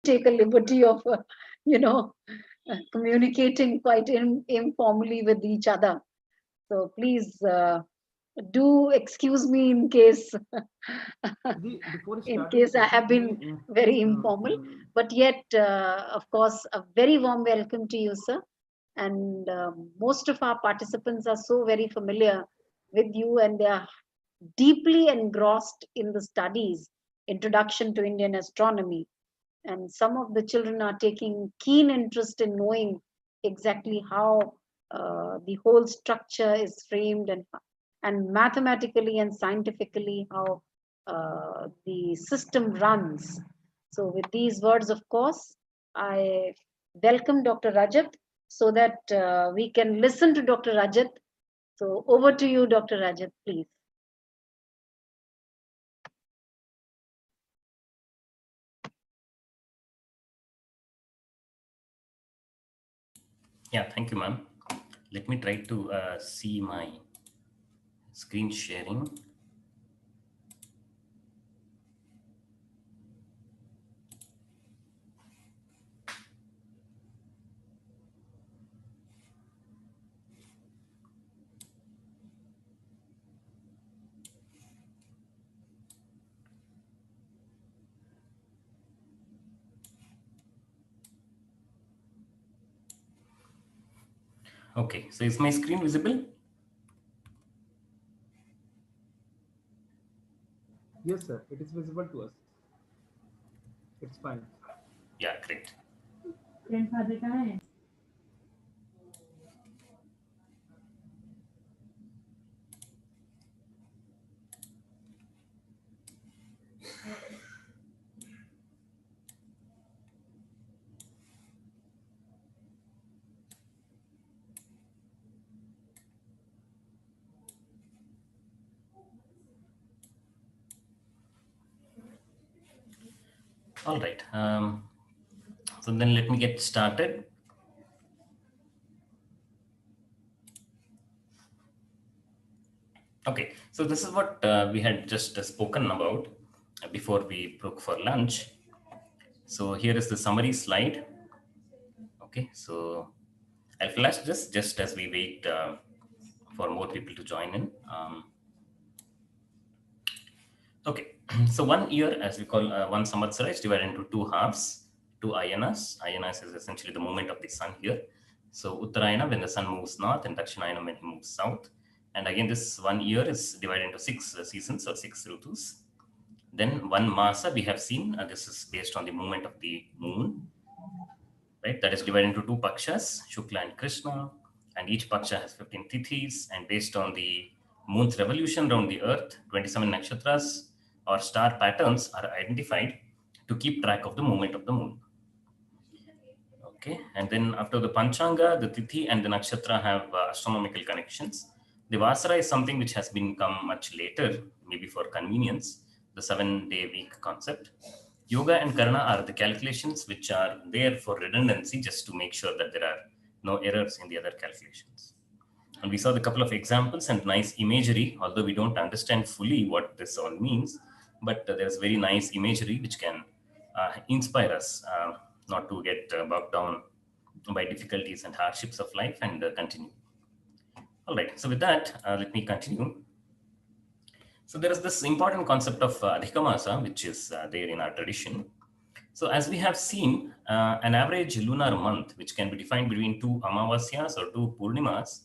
take a liberty of, communicating quite informally with each other. So please do excuse me in case I have been very informal, but yet, of course, a very warm welcome to you, sir. And most of our participants are so very familiar with you, and they are deeply engrossed in the studies, Introduction to Indian Astronomy. And some of the children are taking keen interest in knowing exactly how the whole structure is framed, and mathematically and scientifically how the system runs. So with these words, of course, I welcome Dr. Rajat so that we can listen to Dr. Rajat. So over to you, Dr. Rajat, please. Yeah, thank you, ma'am. Let me try to see my screen sharing. Okay, so is my screen visible? Yes, sir. It is visible to us. It's fine. Yeah, great. All right. So then let me get started. Okay, so this is what we had just spoken about before we broke for lunch. So here is the summary slide. Okay, so I'll flash this just as we wait for more people to join in. Okay, so 1 year, as we call one samvatsara, is divided into two halves, two ayanas. Ayanas is essentially the movement of the sun here. So Uttarayana when the sun moves north, and Dakshinayana when he moves south. And again, this 1 year is divided into 6 seasons or 6 rutus. Then one masa we have seen, this is based on the movement of the moon, right? That is divided into two pakshas, Shukla and Krishna, and each paksha has 15 tithis, and based on the moon's revolution around the earth, 27 nakshatras or star patterns are identified to keep track of the movement of the moon. Okay, and then after the Panchanga, the Tithi and the Nakshatra have astronomical connections. The Vasara is something which has been come much later, maybe for convenience, the 7-day week concept. Yoga and Karna are the calculations which are there for redundancy, just to make sure that there are no errors in the other calculations. And we saw the couple of examples and nice imagery, although we don't understand fully what this all means, but there's very nice imagery which can inspire us not to get bogged down by difficulties and hardships of life and continue. All right, so with that, let me continue. So there is this important concept of Adhikamasa, which is there in our tradition. So as we have seen, an average lunar month, which can be defined between two Amavasyas or two Purnimas,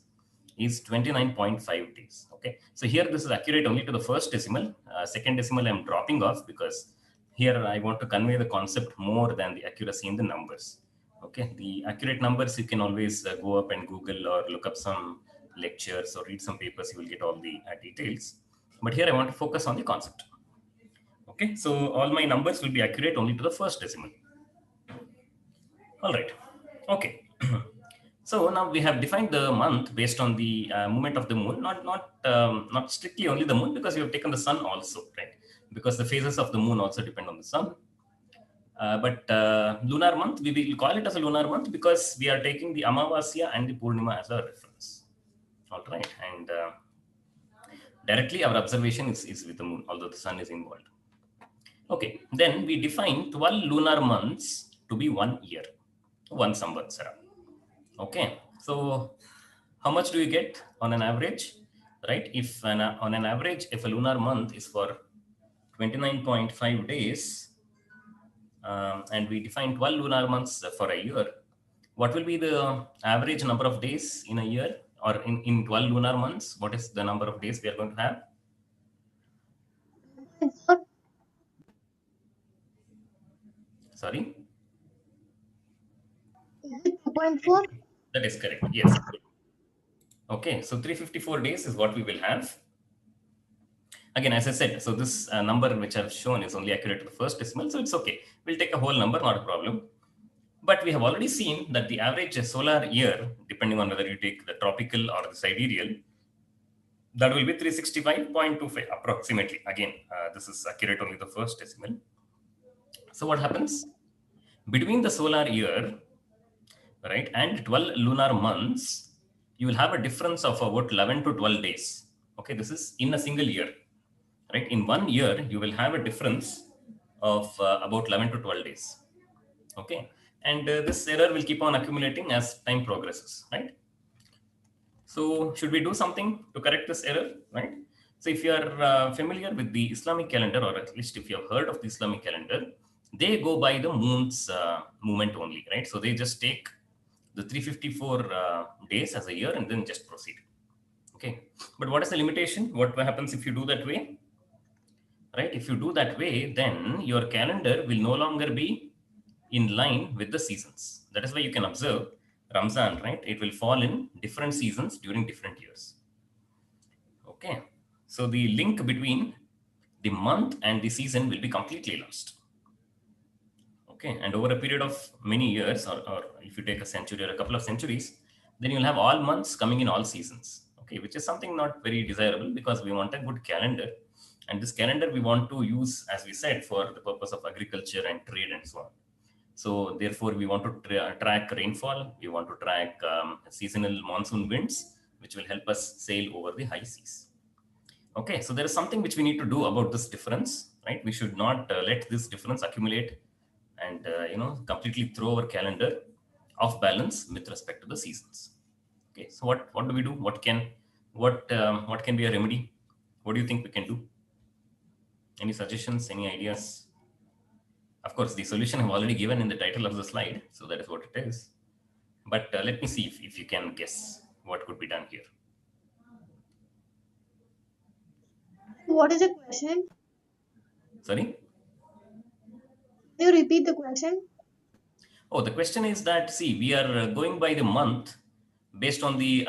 is 29.5 days. Okay, so here this is accurate only to the first decimal. Second decimal I'm dropping off because here I want to convey the concept more than the accuracy in the numbers. Okay, the accurate numbers you can always go up and Google or look up some lectures or read some papers, you will get all the details. But here I want to focus on the concept. Okay, so all my numbers will be accurate only to the first decimal. All right, okay. So now we have defined the month based on the movement of the moon, not strictly only the moon, because we have taken the sun also, right? Because the phases of the moon also depend on the sun. But lunar month, we will call it as a lunar month because we are taking the Amavasya and the Purnima as a reference. All right, and directly our observation is with the moon, although the sun is involved. Okay, then we define 12 lunar months to be 1 year, 1 samvatsara. Okay, so how much do you get on an average, right? If on an average, if a lunar month is for 29.5 days, and we define 12 lunar months for a year, what will be the average number of days in a year, or in 12 lunar months? What is the number of days we are going to have? Sorry? Is it 2.4? That is correct. Yes. Okay, so 354 days is what we will have. Again, as I said, so this number which I've shown is only accurate to the first decimal, so it's okay. We'll take a whole number, not a problem. But we have already seen that the average solar year, depending on whether you take the tropical or the sidereal, that will be 365.25 approximately. Again, this is accurate only the first decimal. So what happens? Between the solar year, right, and 12 lunar months, you will have a difference of about 11 to 12 days. Okay, this is in a single year. Right, in 1 year, you will have a difference of about 11 to 12 days. Okay, and this error will keep on accumulating as time progresses, right? So should we do something to correct this error, right? So if you are familiar with the Islamic calendar, or at least if you have heard of the Islamic calendar, they go by the moon's movement only, right? So they just take the 354 days as a year and then just proceed. Okay, but what is the limitation? What happens if you do that way? Right? If you do that way, then your calendar will no longer be in line with the seasons. That is why you can observe Ramzan, right? It will fall in different seasons during different years. Okay. So the link between the month and the season will be completely lost. Okay. And over a period of many years, or if you take a century or a couple of centuries, then you'll have all months coming in all seasons. Okay. Which is something not very desirable, because we want a good calendar. And this calendar we want to use, as we said, for the purpose of agriculture and trade and so on. So therefore, we want to track rainfall. We want to track seasonal monsoon winds, which will help us sail over the high seas. Okay, so there is something which we need to do about this difference, right? We should not let this difference accumulate and completely throw our calendar off balance with respect to the seasons. Okay, so what do we do? What can be a remedy? What do you think we can do? Any suggestions, any ideas? Of course, the solution I've already given in the title of the slide, so that is what it is. But let me see if you can guess what could be done here. What is the question? Sorry? Can you repeat the question? Oh, the question is that, see, we are going by the month based on the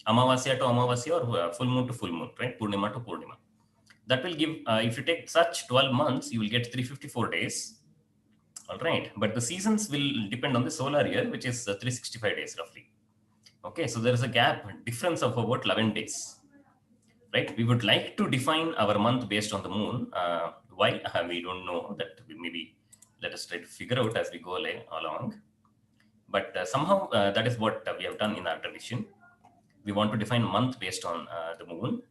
Amavasya to Amavasya, or full moon to full moon, right? Purnima to Purnima. That will give, if you take such 12 months, you will get 354 days. All right. But the seasons will depend on the solar year, which is 365 days roughly. Okay. So there is a gap difference of about 11 days. Right. We would like to define our month based on the moon. Why? We don't know. That maybe let us try to figure out as we go along. But somehow that is what we have done in our tradition. We want to define month based on the moon.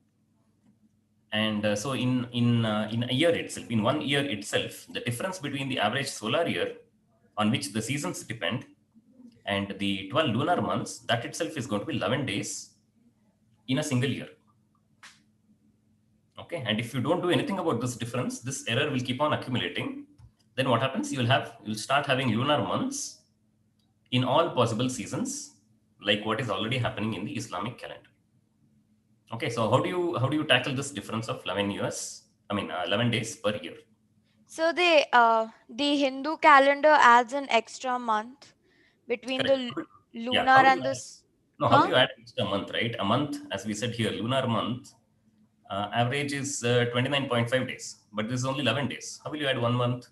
And so in a year itself, in 1 year itself, the difference between the average solar year, on which the seasons depend, and the 12 lunar months, that itself is going to be 11 days in a single year. Okay, and if you don't do anything about this difference, this error will keep on accumulating. Then what happens? You'll start having lunar months in all possible seasons, like what is already happening in the Islamic calendar. Okay, so how do you tackle this difference of 11 years? 11 days per year. So the Hindu calendar adds an extra month between Correct. the lunar and the. How do you add extra month, right? A month, as we said here, lunar month average is 29.5 days, but this is only 11 days. How will you add 1 month?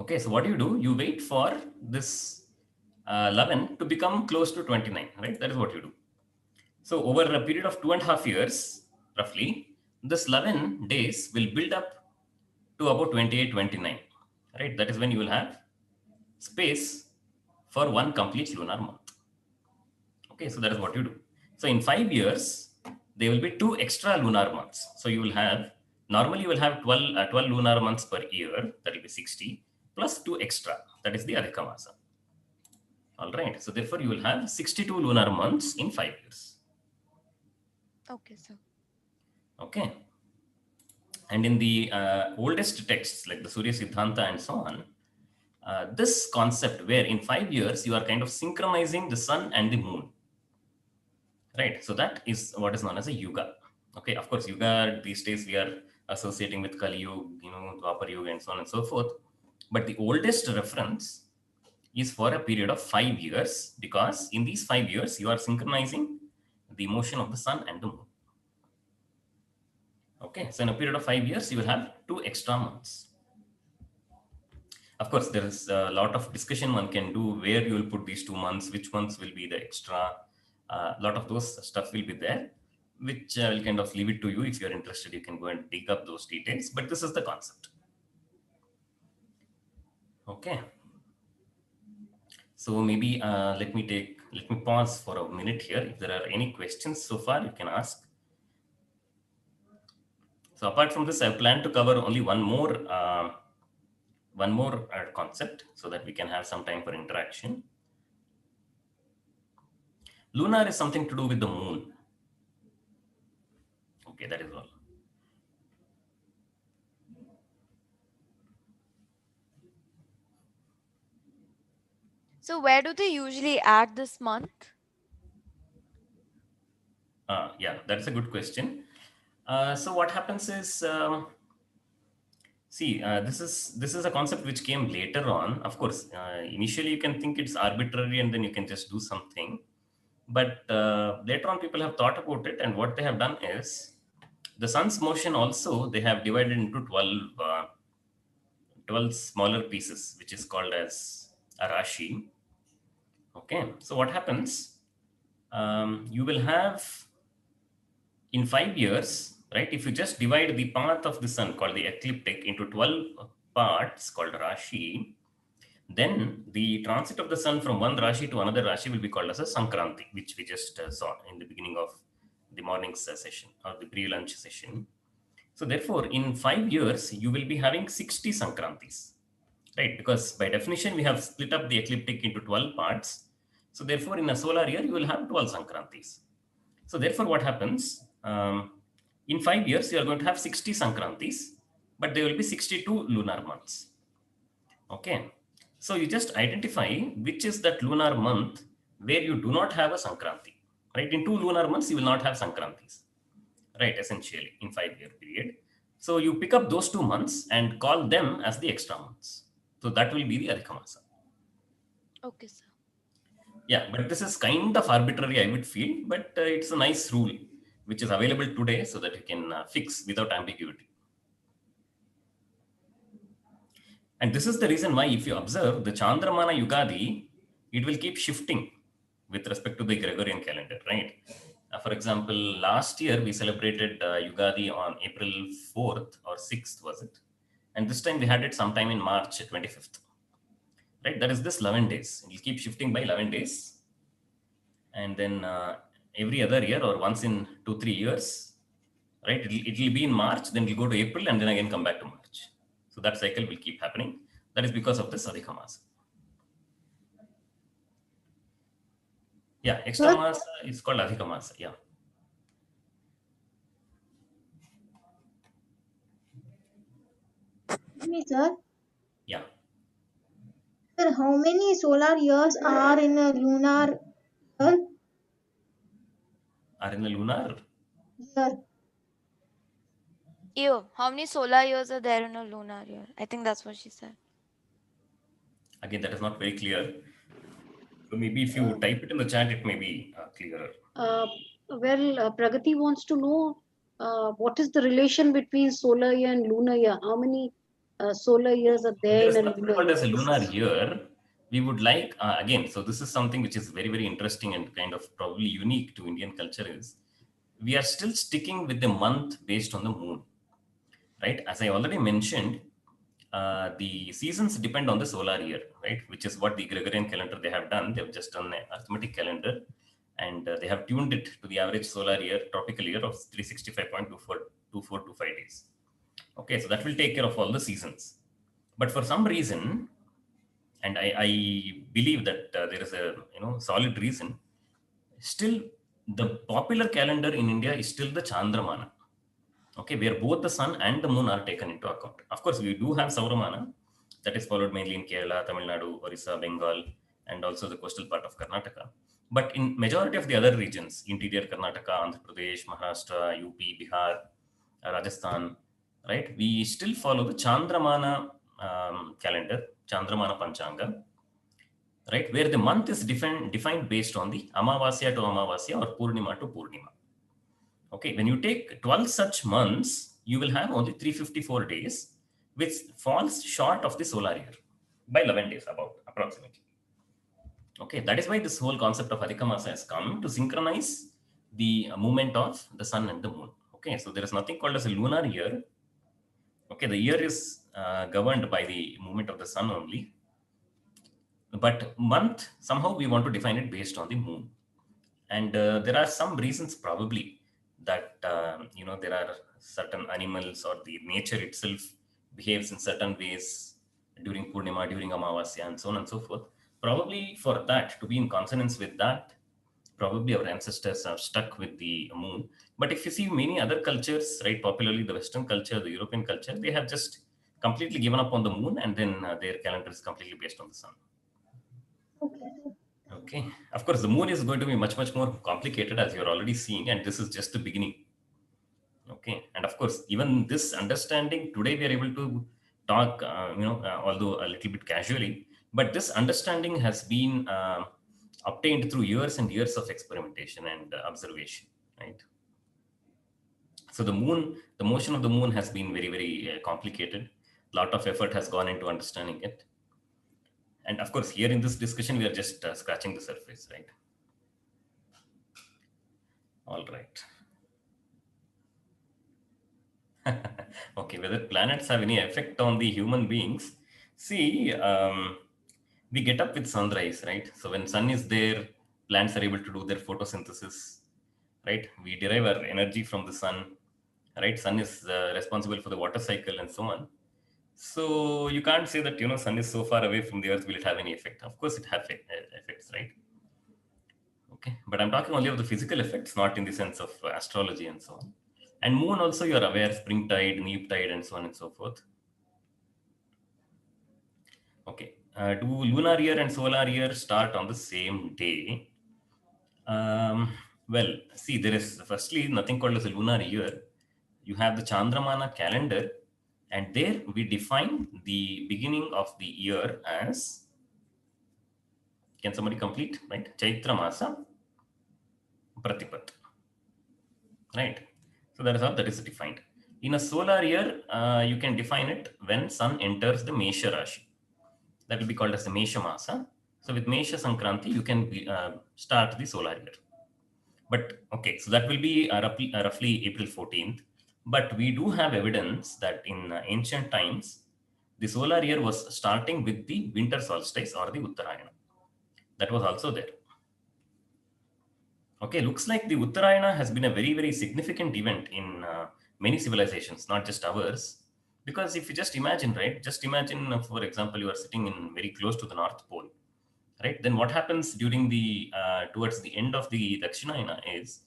Okay, so what do? You wait for this 11 to become close to 29, right? That is what you do. So over a period of 2.5 years, roughly, this 11 days will build up to about 28, 29, right? That is when you will have space for one complete lunar month. Okay, so that is what you do. So in 5 years, there will be 2 extra lunar months. So you will have, normally you will have 12 lunar months per year, that will be 60, plus 2 extra, that is the Adhika Masa. All right, so therefore you will have 62 lunar months in 5 years. Okay, sir. Okay. And in the oldest texts, like the Surya Siddhanta and so on, this concept where in 5 years you are kind of synchronizing the sun and the moon, right? So that is what is known as a yuga. Okay, of course, yuga these days we are associating with Kali Yuga, Dwapar Yuga, and so on and so forth. But the oldest reference is for a period of 5 years, because in these 5 years you are synchronizing the motion of the sun and the moon. Okay, so in a period of 5 years, you will have 2 extra months. Of course, there is a lot of discussion one can do where you will put these 2 months, which months will be the extra. A lot of those stuff will be there, which I will kind of leave it to you. If you're interested, you can go and dig up those details, but this is the concept. Okay. So maybe let me pause for a minute here. If there are any questions so far, you can ask. So apart from this, I plan to cover only one more concept so that we can have some time for interaction. Lunar is something to do with the moon. Okay, that is all. So where do they usually add this month? Yeah, that's a good question. So what happens is, see, this is a concept which came later on. Of course, initially you can think it's arbitrary and then you can just do something. But later on, people have thought about it, and what they have done is the sun's motion also they have divided into 12 smaller pieces, which is called as a Rashi. Okay, so what happens? You will have in 5 years, right? If you just divide the path of the sun called the ecliptic into 12 parts called Rashi, then the transit of the sun from one Rashi to another Rashi will be called as a Sankranti, which we just saw in the beginning of the morning's session or the pre-lunch session. So therefore, in 5 years, you will be having 60 Sankrantis, right? Because by definition, we have split up the ecliptic into 12 parts. So therefore, in a solar year, you will have 12 Sankrantis. So therefore, what happens? In 5 years, you are going to have 60 Sankrantis, but there will be 62 lunar months. Okay. So you just identify which is that lunar month where you do not have a Sankranti, right? In 2 lunar months, you will not have Sankrantis, right? Essentially in 5-year period. So you pick up those 2 months and call them as the extra months. So that will be the Adhika Masa. Okay, sir. Yeah, but this is kind of arbitrary, I would feel, but it's a nice rule which is available today so that you can fix without ambiguity. And this is the reason why, if you observe the Chandramana Yugadi, it will keep shifting with respect to the Gregorian calendar, right? For example, last year we celebrated Yugadi on April 4th or 6th, was it? And this time we had it sometime in March 25th, right? That is this 11 days. It will keep shifting by 11 days. And then every other year or once in 2-3 years, right? It will be in March, then it will go to April and then again come back to March. So that cycle will keep happening. That is because of this Adhika Masa. Yeah, extra Masa is called Adhika Masa. Yeah. Me, sir. Yeah. Sir, how many solar years are in a lunar year? Are in the lunar? Year. Year. How many solar years are there in a lunar year? I think that's what she said. Again, that is not very clear. So maybe if you type it in the chat, it may be clearer. Pragati wants to know what is the relation between solar year and lunar year? How many solar years are there There is in a nothing lunar called year? as a lunar year. We would like, again, so this is something which is very, very interesting and kind of probably unique to Indian culture is, we are still sticking with the month based on the moon, right? As I already mentioned, the seasons depend on the solar year, right? Which is what the Gregorian calendar they have done. They've just done an arithmetic calendar, and they have tuned it to the average solar year, tropical year of 365.2425 days. Okay, so that will take care of all the seasons. But for some reason, and I believe that there is a solid reason, still the popular calendar in India is still the Chandramana. Okay, where both the sun and the moon are taken into account. Of course, we do have Sauramana that is followed mainly in Kerala, Tamil Nadu, Orissa, Bengal, and also the coastal part of Karnataka. But in majority of the other regions, interior Karnataka, Andhra Pradesh, Maharashtra, UP, Bihar, Rajasthan, right, we still follow the Chandramana calendar, Chandramana Panchanga, right, where the month is defined based on the Amavasya to Amavasya or Purnima to Purnima. Okay, when you take 12 such months, you will have only 354 days, which falls short of the solar year by 11 days, about approximately. Okay, that is why this whole concept of Adhika Masa has come to synchronize the movement of the sun and the moon. Okay, so there is nothing called as a lunar year. Okay, the year is governed by the movement of the sun only. But month, somehow we want to define it based on the moon. And there are some reasons probably that, there are certain animals or the nature itself behaves in certain ways during Purnima, during Amavasya, and so on and so forth. Probably for that, to be in consonance with that, probably our ancestors have stuck with the moon. But if you see many other cultures, right, popularly the Western culture, the European culture, they have just completely given up on the moon, and then their calendar is completely based on the sun. Okay. Of course, the moon is going to be much, much more complicated, as you're already seeing, and this is just the beginning. Okay. And of course, even this understanding today, we are able to talk, although a little bit casually, but this understanding has been obtained through years and years of experimentation and observation, right? So the moon, the motion of the moon has been very, very complicated. A lot of effort has gone into understanding it. And of course, here in this discussion, we are just scratching the surface, right? All right. Okay, whether planets have any effect on the human beings? See, we get up with sunrise, right? So when sun is there, plants are able to do their photosynthesis, right? We derive our energy from the sun, right? Sun is responsible for the water cycle and so on. So you can't say that, sun is so far away from the earth, will it have any effect? Of course it has effects, right? Okay, but I'm talking only of the physical effects, not in the sense of astrology and so on. And moon also, you're aware, spring tide, neap tide, and so on and so forth. Okay, do lunar year and solar year start on the same day? Well, see, there is firstly nothing called as a lunar year. You have the Chandramana calendar, and there we define the beginning of the year as, can somebody complete, right? Chaitra Masa Pratipat, right? So that is how that is defined. In a solar year, you can define it when sun enters the Mesha Rashi. That will be called as the Mesha Masa. So with Mesha Sankranti, you can start the solar year. But okay, so that will be roughly April 14th. But we do have evidence that in ancient times, the solar year was starting with the winter solstice or the Uttarayana. That was also there. Okay, looks like the Uttarayana has been a very, very significant event in many civilizations, not just ours. Because if you just imagine, right, just imagine, for example, you are sitting in very close to the North Pole, right? Then what happens during the, towards the end of the Dakshinayana is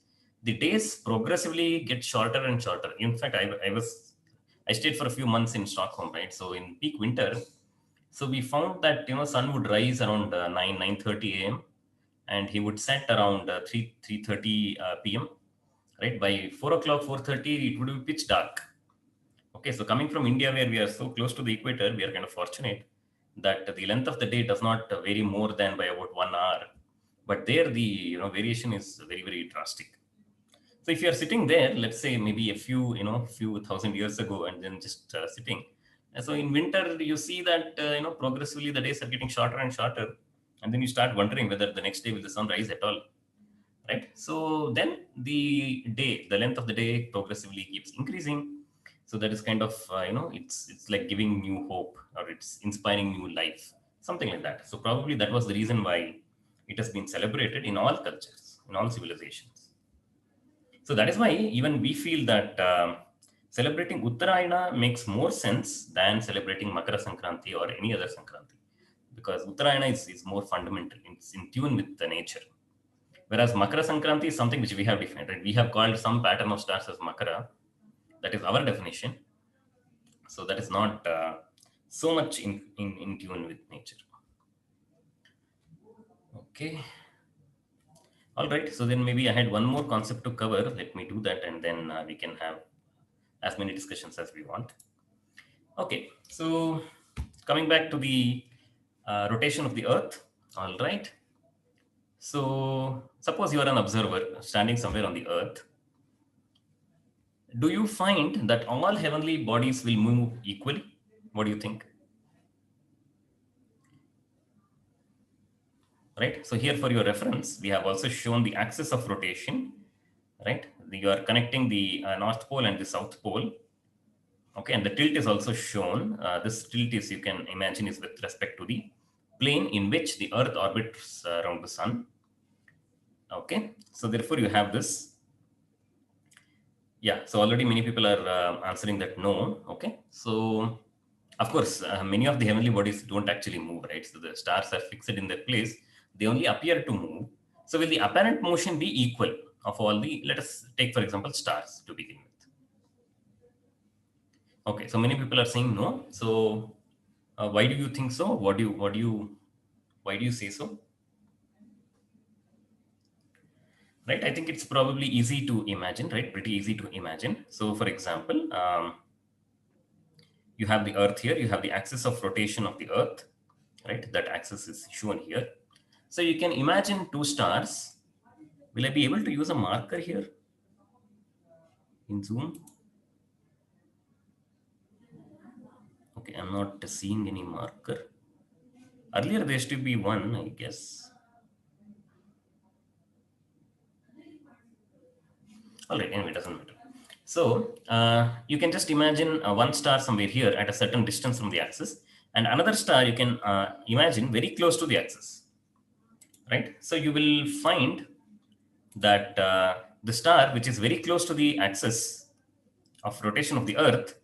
the days progressively get shorter and shorter. In fact, I stayed for a few months in Stockholm, right? So in peak winter, so we found that, sun would rise around 9:30 a.m. and he would set around 3:30 p.m. Right, by 4 o'clock, 4:30, it would be pitch dark. Okay, so coming from India, where we are so close to the equator, we are kind of fortunate that the length of the day does not vary more than by about 1 hour. But there, the variation is very, very drastic. So if you are sitting there, let's say maybe a few thousand years ago, and then just sitting. And so in winter, you see that progressively the days are getting shorter and shorter, and then you start wondering whether the next day will the sun rise at all. Right. So then the length of the day progressively keeps increasing. So that is kind of, it's like giving new hope, or it's inspiring new life, something like that. So probably that was the reason why it has been celebrated in all cultures, in all civilizations. So that is why even we feel that celebrating Uttarayana makes more sense than celebrating Makara Sankranti or any other Sankranti, because Uttarayana is more fundamental. It's in tune with the nature. Whereas Makara Sankranti is something which we have defined, right? We have called some pattern of stars as Makara. That is our definition. So that is not so much in tune with nature. Okay. All right. So then maybe I had one more concept to cover. Let me do that, and then we can have as many discussions as we want. Okay. So coming back to the rotation of the Earth. All right. So suppose you are an observer standing somewhere on the Earth. Do you find that all heavenly bodies will move equally? What do you think? Right. So here for your reference, we have also shown the axis of rotation, right? You are connecting the North Pole and the South Pole. Okay. And the tilt is also shown. This tilt is, you can imagine, is with respect to the plane in which the Earth orbits around the sun. Okay. So therefore you have this. Yeah. So already many people are answering that no. Okay. So of course, many of the heavenly bodies don't actually move, right? So the stars are fixed in their place. They only appear to move. So will the apparent motion be equal of all the, let us take, for example, stars to begin with. Okay, so many people are saying no. So why do you think so? Why do you say so? Right, I think it's probably easy to imagine, right? Pretty easy to imagine. So for example, you have the Earth here, you have the axis of rotation of the Earth, right? That axis is shown here. So you can imagine two stars. Will I be able to use a marker here in Zoom? Okay, I'm not seeing any marker. Earlier there used to be one, I guess. All right, anyway, it doesn't matter. So you can just imagine one star somewhere here at a certain distance from the axis, and another star you can imagine very close to the axis, right? So you will find that the star which is very close to the axis of rotation of the Earth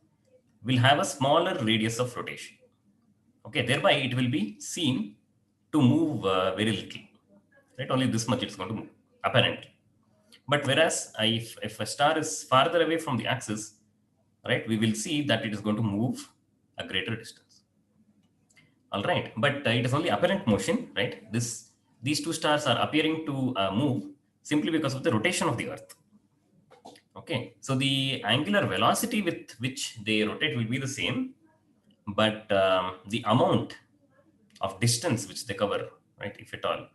will have a smaller radius of rotation. Okay, thereby it will be seen to move very little, right? Only this much it's going to move, apparently. But whereas if a star is farther away from the axis, right, we will see that it is going to move a greater distance. All right, but it is only apparent motion, right? These two stars are appearing to move simply because of the rotation of the Earth. Okay, so the angular velocity with which they rotate will be the same, but the amount of distance which they cover, right, if at all,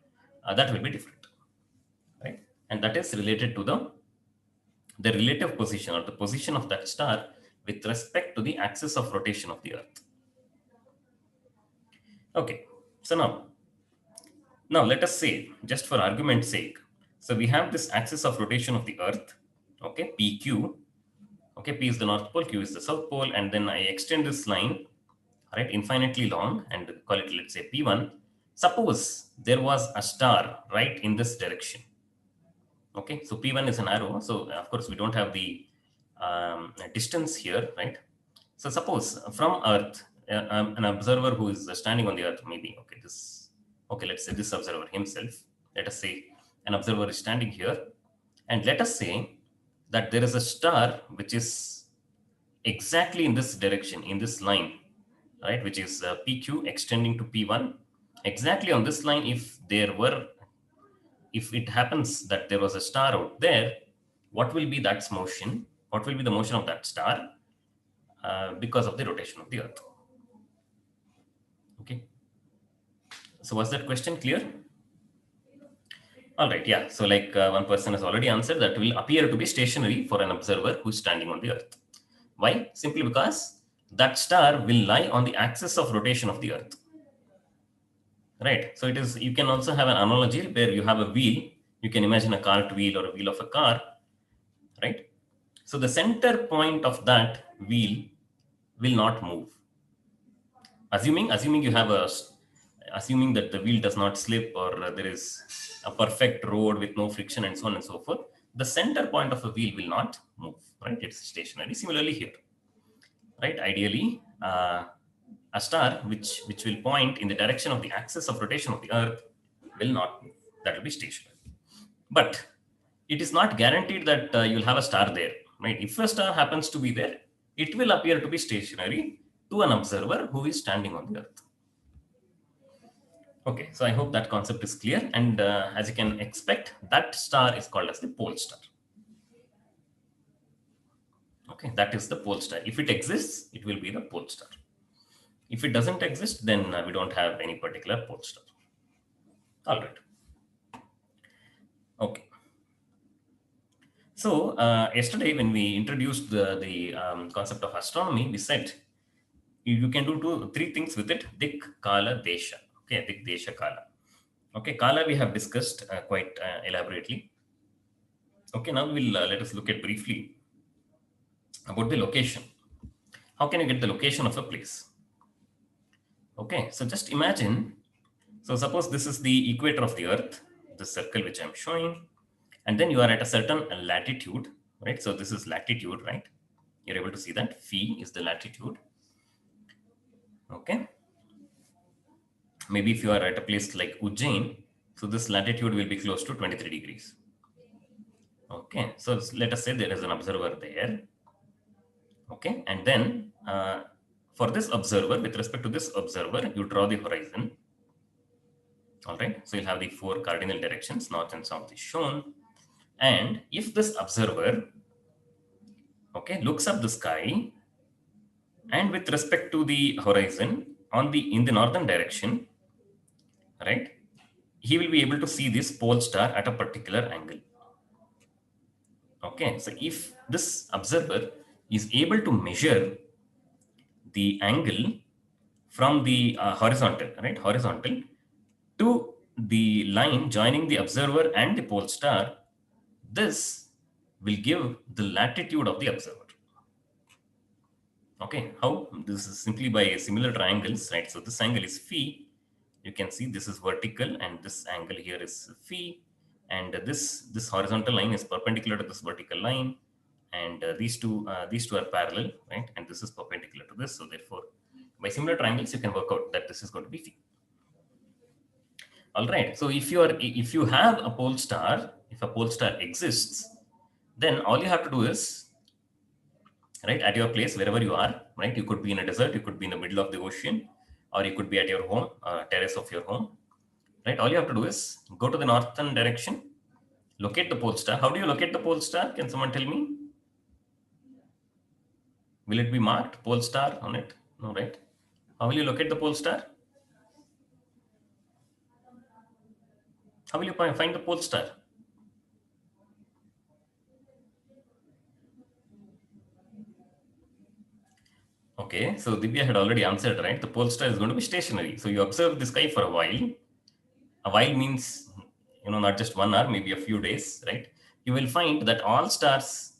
that will be different, right? And that is related to the relative position or the position of that star with respect to the axis of rotation of the Earth. Okay, so now let us say, just for argument's sake, so we have this axis of rotation of the Earth, okay, PQ, okay, P is the North Pole, Q is the South Pole, and then I extend this line, right, infinitely long, and call it, let's say, P1. Suppose there was a star right in this direction. Okay, so P1 is an arrow. So of course we don't have the distance here, right? So suppose from Earth, an observer who is standing on the Earth, maybe, okay, let's say this observer himself, let us say an observer is standing here, and let us say that there is a star which is exactly in this direction, in this line, right, which is PQ extending to P1. Exactly on this line, if it happens that there was a star out there, what will be that motion? What will be the motion of that star because of the rotation of the Earth? Okay. So was that question clear? All right. Yeah. So like one person has already answered, that will appear to be stationary for an observer who is standing on the Earth. Why? Simply because that star will lie on the axis of rotation of the Earth. Right. So it is, you can also have an analogy where you have a wheel. You can imagine a cart wheel or a wheel of a car, right? So the center point of that wheel will not move. Assuming you have assuming that the wheel does not slip, or there is a perfect road with no friction and so on and so forth, the center point of a wheel will not move, right? It's stationary. Similarly here, right? Ideally, a star which will point in the direction of the axis of rotation of the Earth will not move. That will be stationary. But it is not guaranteed that you'll have a star there, right? If a star happens to be there, it will appear to be stationary to an observer who is standing on the Earth. Okay, so I hope that concept is clear. And as you can expect, that star is called as the pole star. Okay, that is the pole star. If it exists, it will be the pole star. If it doesn't exist, then we don't have any particular pole star. All right. Okay. So yesterday, when we introduced the concept of astronomy, we said you can do three things with it: Dik, Kala, Desha. Okay, Dik, Desha, Kala. Okay, Kala we have discussed quite elaborately. Okay, now we'll let us look at briefly about the location. How can you get the location of a place? Okay, so just imagine. So suppose this is the equator of the Earth, the circle which I'm showing, and then you are at a certain latitude, right? So this is latitude, right? You're able to see that phi is the latitude. Okay. Maybe if you are at a place like Ujjain, so this latitude will be close to 23 degrees. Okay, so let us say there is an observer there. Okay, and then for this observer, with respect to this observer, you draw the horizon. All right, so you'll have the four cardinal directions, north and south is shown. And if this observer, okay, looks up the sky, and with respect to the horizon in the northern direction, right, he will be able to see this pole star at a particular angle. Okay, so if this observer is able to measure the angle from the horizontal, right, horizontal to the line joining the observer and the pole star, this will give the latitude of the observer. Okay, how? This is simply by similar triangles, right? So this angle is phi. You can see this is vertical, and this angle here is phi, and this horizontal line is perpendicular to this vertical line, and these two are parallel, right? And this is perpendicular to this. So therefore, by similar triangles, you can work out that this is going to be phi. All right. So if you have a pole star, if a pole star exists, then all you have to do is, right, at your place, wherever you are, right, you could be in a desert, you could be in the middle of the ocean, or you could be at your home, terrace of your home, right? All you have to do is go to the northern direction, locate the pole star. How do you locate the pole star? Can someone tell me? Will it be marked pole star on it? No, right? How will you locate the pole star? How will you find the pole star? Okay, so Divya had already answered, right? The pole star is going to be stationary. So you observe the sky for a while. A while means, not just 1 hour, maybe a few days, right? You will find that all stars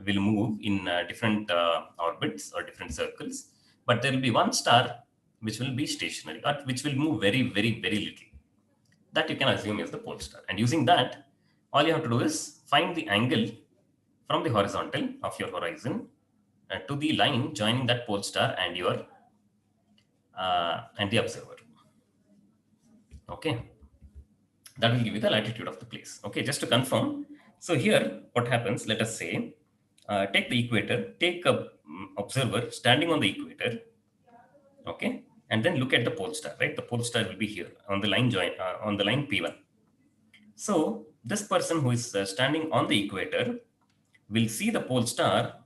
will move in different orbits or different circles, but there will be one star which will be stationary, or which will move very, very, very little. That you can assume is the pole star. And using that, all you have to do is find the angle from the horizontal of your horizon to the line joining that pole star and your and the observer. Okay, that will give you the latitude of the place. Okay, just to confirm. So here, what happens? Let us say, take the equator, take a observer standing on the equator. Okay, and then look at the pole star. Right, the pole star will be here on the line on the line P1. So this person who is standing on the equator will see the pole star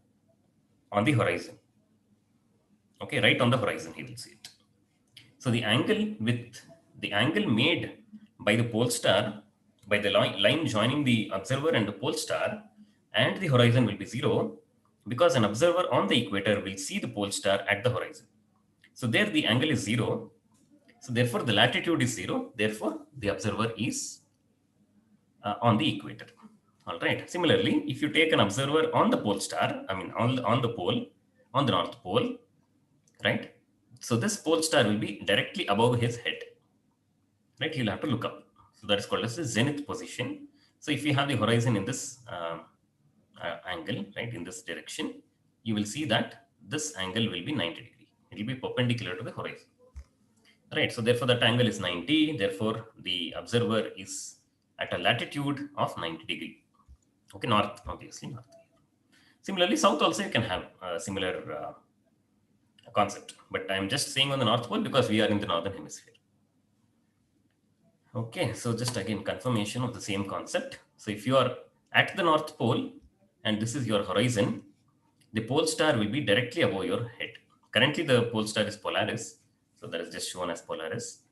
on the horizon. Okay, right on the horizon he will see it. So the angle made by the pole star, by the line joining the observer and the pole star and the horizon will be 0, because an observer on the equator will see the pole star at the horizon. So there the angle is 0. So therefore the latitude is 0. Therefore the observer is on the equator. All right. Similarly, if you take an observer on the pole star, on the pole, on the North Pole, right? So this pole star will be directly above his head, right? He'll have to look up. So that is called as the zenith position. So if you have the horizon in this angle, right, in this direction, you will see that this angle will be 90 degree. It will be perpendicular to the horizon, right? So therefore that angle is 90. Therefore the observer is at a latitude of 90 degree. Okay, north, obviously north. Similarly, south also you can have a similar concept, but I'm just saying on the North Pole because we are in the northern hemisphere. Okay, so just again confirmation of the same concept. So if you are at the North Pole and this is your horizon, the pole star will be directly above your head. Currently the pole star is Polaris, so that is just shown as Polaris,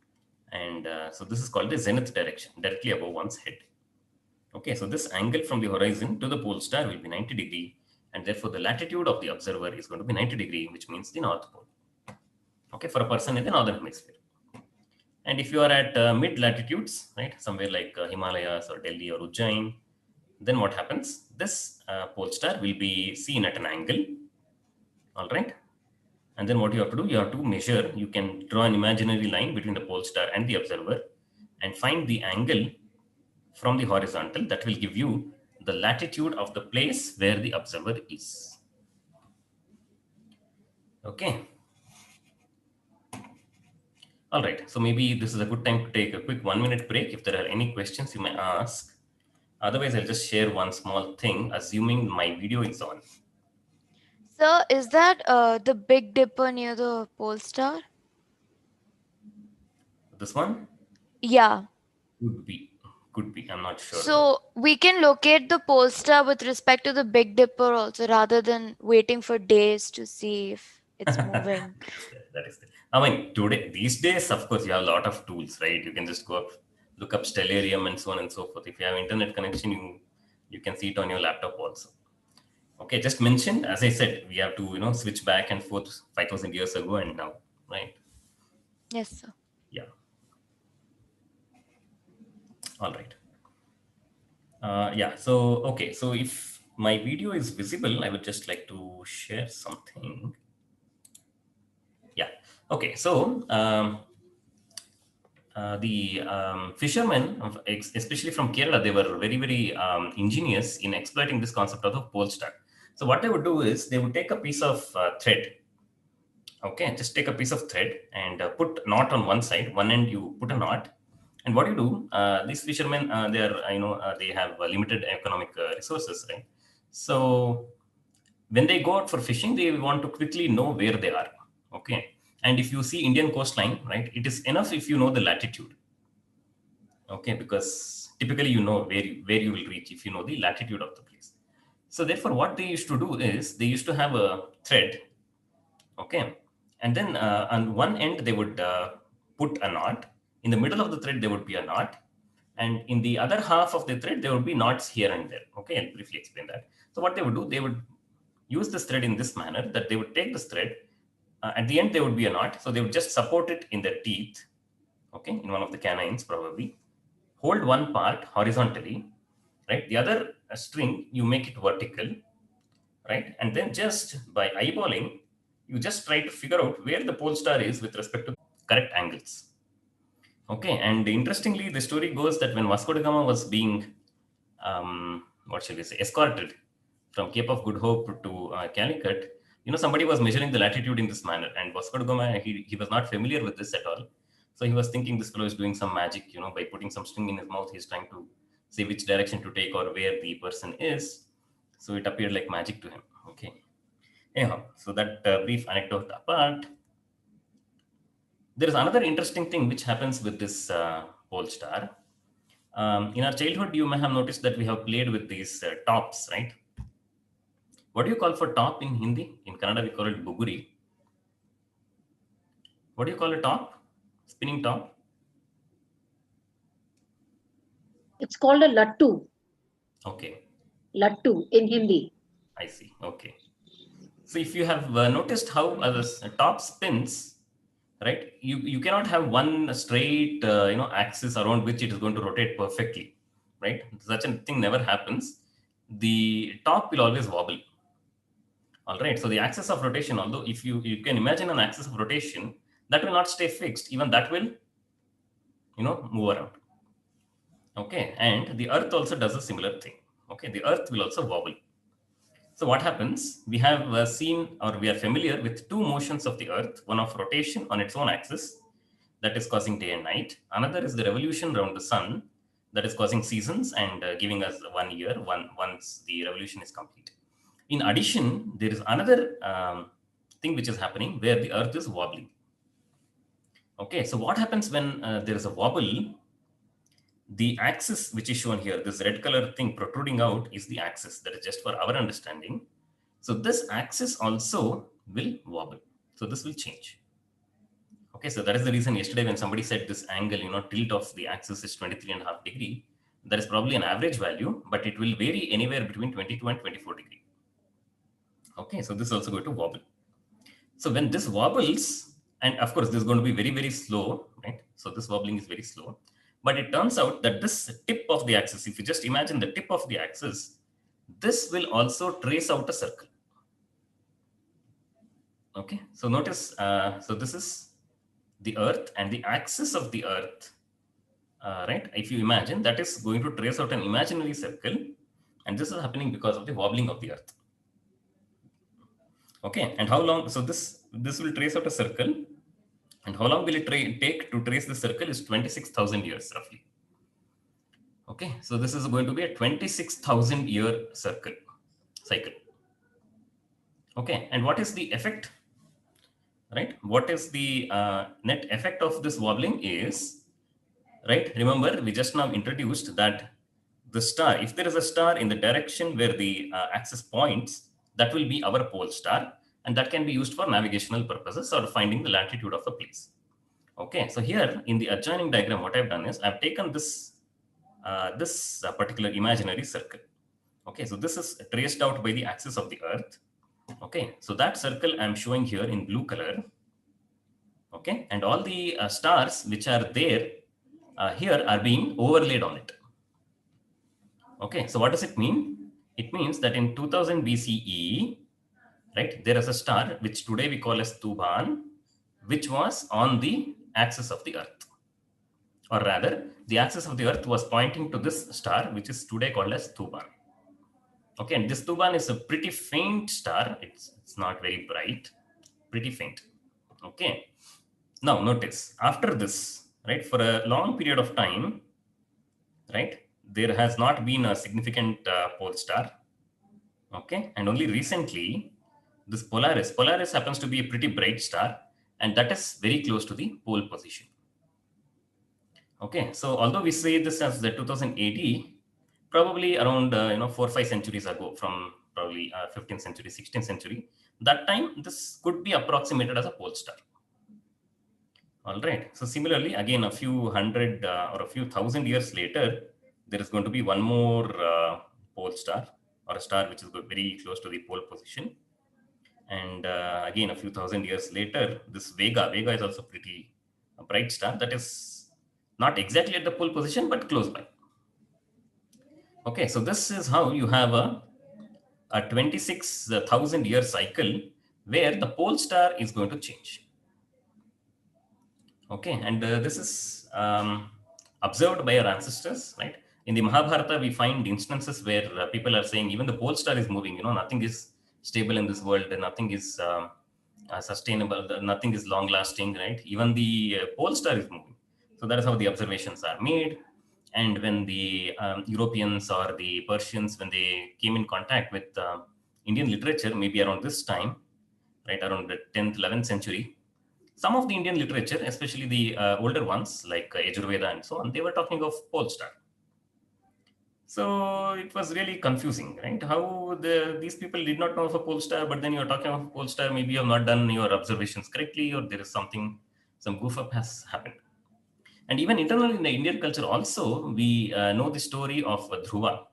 and so this is called the zenith direction, directly above one's head. Okay, so this angle from the horizon to the pole star will be 90 degree, and therefore the latitude of the observer is going to be 90 degree, which means the North Pole. Okay, for a person in the northern hemisphere. And if you are at mid latitudes, right, somewhere like Himalayas or Delhi or Ujjain, then what happens? This pole star will be seen at an angle, all right? And then what you have to do, you have to measure, you can draw an imaginary line between the pole star and the observer and find the angle from the horizontal that will give you the latitude of the place where the observer is. Okay. All right, so maybe this is a good time to take a quick 1 minute break. If there are any questions you may ask. Otherwise, I'll just share one small thing, assuming my video is on. Sir, is that the Big Dipper near the pole star? This one? Yeah. Could be. Could be. I'm not sure. So we can locate the pole star with respect to the Big Dipper also, rather than waiting for days to see if it's moving. That is there. I mean, today, these days, of course, you have a lot of tools, right? You can just go up, look up stellarium and so on and so forth. If you have internet connection, you can see it on your laptop also. Okay, just mentioned, as I said, we have to, switch back and forth 5,000 years ago and now, right? Yes, sir. Yeah. All right. Yeah, so, okay. So if my video is visible, I would just like to share something. Yeah. Okay. So the fishermen, especially from Kerala, they were very, very ingenious in exploiting this concept of the pole star. So what they would do is they would take a piece of thread. Okay, just take a piece of thread and put knot on one side. One end you put a knot, and what you do? These fishermen, they are, they have limited economic resources, right? So when they go out for fishing, they want to quickly know where they are. Okay, and if you see Indian coastline, right, it is enough if you know the latitude. Okay, because typically you know where you will reach if you know the latitude of the place. So therefore, what they used to do is they used to have a thread. Okay, and then on one end they would put a knot. In the middle of the thread there would be a knot, and in the other half of the thread there would be knots here and there. Okay, I'll briefly explain that. So what they would do, they would use this thread in this manner, that they would take this thread, at the end there would be a knot, so they would just support it in their teeth, okay, in one of the canines probably, hold one part horizontally, right, the other string you make it vertical, right, and then just by eyeballing you just try to figure out where the pole star is with respect to correct angles. Okay, and interestingly, the story goes that when Vasco da Gama was being, what shall we say, escorted from Cape of Good Hope to Calicut, somebody was measuring the latitude in this manner, and Vasco da Gama, he was not familiar with this at all. So he was thinking this fellow is doing some magic, by putting some string in his mouth, he's trying to say which direction to take or where the person is. So it appeared like magic to him. Okay. Anyhow, so that brief anecdote apart, there is another interesting thing which happens with this pole star. In our childhood, you may have noticed that we have played with these tops, right? What do you call for top in Hindi? In Kannada, we call it buguri. What do you call a top? Spinning top? It's called a lattu. Okay. Lattu in Hindi. I see. Okay. So if you have noticed how the top spins, right? You cannot have one straight axis around which it is going to rotate perfectly, right? Such a thing never happens. The top will always wobble. All right. So the axis of rotation, although if you can imagine an axis of rotation, that will not stay fixed. Even that will, move around. Okay. And the Earth also does a similar thing. Okay. The Earth will also wobble. So what happens? We have seen, or we are familiar with two motions of the Earth, one of rotation on its own axis, that is causing day and night. Another is the revolution around the sun, that is causing seasons and giving us 1 year once the revolution is complete. In addition, there is another thing which is happening where the Earth is wobbling. Okay, so what happens when there is a wobble? The axis which is shown here, this red color thing protruding out, is the axis. That is just for our understanding. So this axis also will wobble. So this will change. Okay, so that is the reason yesterday when somebody said this angle, tilt of the axis is 23.5 degree. That is probably an average value, but it will vary anywhere between 22 and 24 degree. Okay, so this is also going to wobble. So when this wobbles, and of course this is going to be very, very slow, right? So this wobbling is very slow. But it turns out that this tip of the axis, if you just imagine the tip of the axis, this will also trace out a circle. Okay, so notice, so this is the Earth, and the axis of the Earth, right? If you imagine, that is going to trace out an imaginary circle, and this is happening because of the wobbling of the Earth. Okay, and how long? So this will trace out a circle, and how long will it take to trace the circle is 26,000 years roughly. Okay, so this is going to be a 26,000 year cycle. Okay, and what is the effect? Right, what is the net effect of this wobbling is, right? Remember, we just now introduced that the star, if there is a star in the direction where the axis points, that will be our pole star, and that can be used for navigational purposes or finding the latitude of a place. Okay, so here in the adjoining diagram, what I've done is I've taken this particular imaginary circle. Okay, so this is traced out by the axis of the Earth. Okay, so that circle I'm showing here in blue color. Okay, and all the stars which are there here are being overlaid on it. Okay, so what does it mean? It means that in 2000 BCE, right, there is a star which today we call as Tuban, which was on the axis of the Earth. Or rather, the axis of the Earth was pointing to this star, which is today called as Tuban. Okay, and this Tuban is a pretty faint star. It's not very bright, pretty faint. Okay, now notice, after this, right, for a long period of time, right, there has not been a significant pole star. Okay, and only recently, this Polaris happens to be a pretty bright star, and that is very close to the pole position. Okay, so although we say this as the 2000 AD, probably around 4 or 5 centuries ago, from probably 15th century, 16th century, that time this could be approximated as a pole star. All right. So similarly, again, a few hundred or a few thousand years later, there is going to be one more pole star, or a star which is very close to the pole position. And again, a few thousand years later, this Vega is also pretty a bright star that is not exactly at the pole position, but close by. Okay, so this is how you have a 26,000 year cycle where the pole star is going to change. Okay, and this is observed by our ancestors, right? In the Mahabharata, we find instances where people are saying even the pole star is moving, nothing is stable in this world, and nothing is sustainable, nothing is long lasting, right? Even the pole star is moving. So that is how the observations are made. And when the Europeans or the Persians, when they came in contact with Indian literature, maybe around this time, right, around the 10th, 11th century, some of the Indian literature, especially the older ones like Yajurveda and so on, they were talking of pole star. So it was really confusing, right? How these people did not know of a pole star, but then you're talking of a pole star, maybe you have not done your observations correctly, or there is some goof up has happened. And even internally in the Indian culture also, we know the story of Dhruva,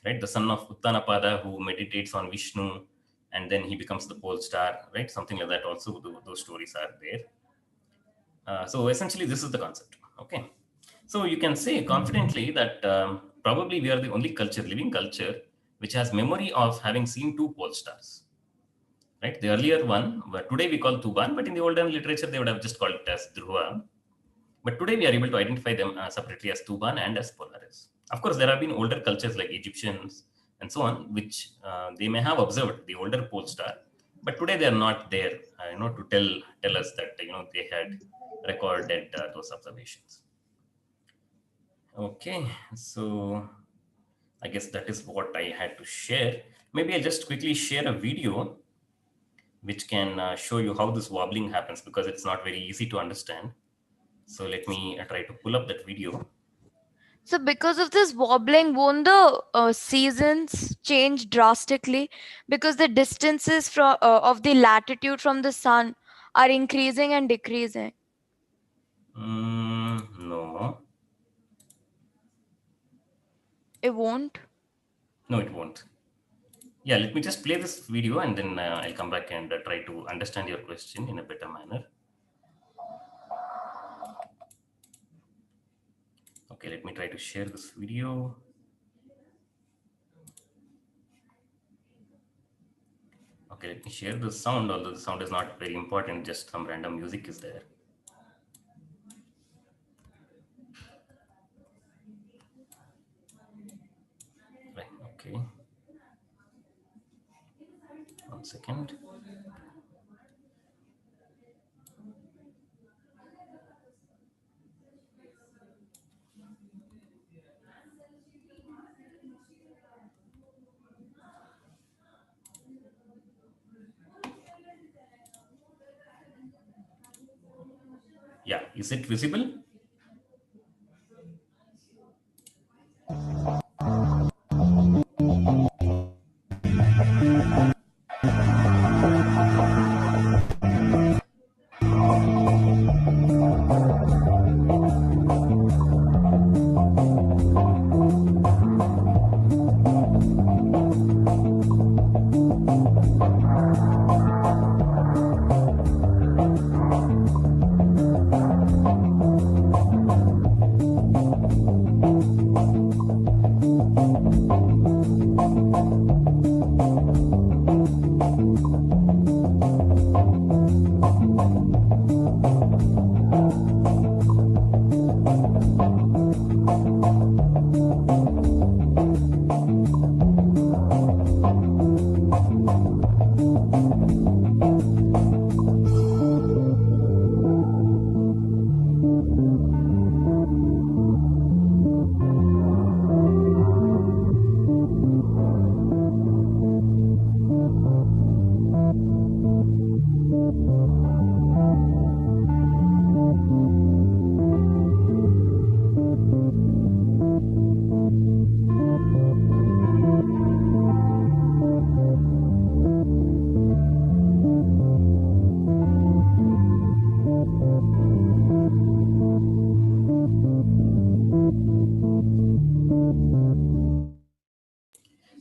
right? The son of Uttanapada who meditates on Vishnu, and then he becomes the pole star, right? Something like that also, those stories are there. So essentially, this is the concept, okay? So you can say confidently that probably we are the only living culture, which has memory of having seen two pole stars. right? The earlier one, but today we call Tuban, but in the olden literature, they would have just called it as Dhruva. But today we are able to identify them separately as Tuban and as Polaris. Of course, there have been older cultures like Egyptians and so on, which they may have observed the older pole star, but today they are not there, to tell us that they had recorded those observations. Okay, so I guess that is what I had to share. Maybe I'll just quickly share a video which can show you how this wobbling happens, because it's not very easy to understand. So let me try to pull up that video. So because of this wobbling, won't the seasons change drastically? Because the distances from of the latitude from the sun are increasing and decreasing. No. It won't. No, it won't. Yeah, let me just play this video and then I'll come back and try to understand your question in a better manner. Okay, let me try to share this video. Okay, let me share the sound, although the sound is not very important, just some random music is there. Right, okay. 1 second. Yeah, is it visible?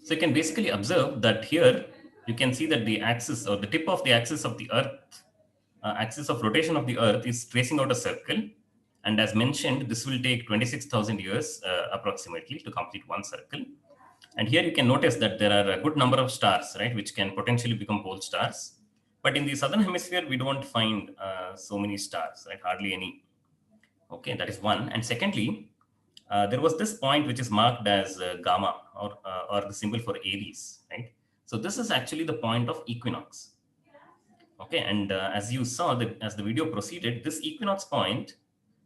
So you can basically observe that here you can see that the axis or the tip of the axis of the Earth, axis of rotation of the Earth is tracing out a circle. And as mentioned, this will take 26,000 years approximately to complete one circle. And here you can notice that there are a good number of stars, right, which can potentially become pole stars. But in the southern hemisphere, we don't find so many stars, right, hardly any. Okay, that is one. And secondly, there was this point which is marked as gamma or the symbol for Aries, right? So this is actually the point of equinox. Okay, and as you saw, as the video proceeded, this equinox point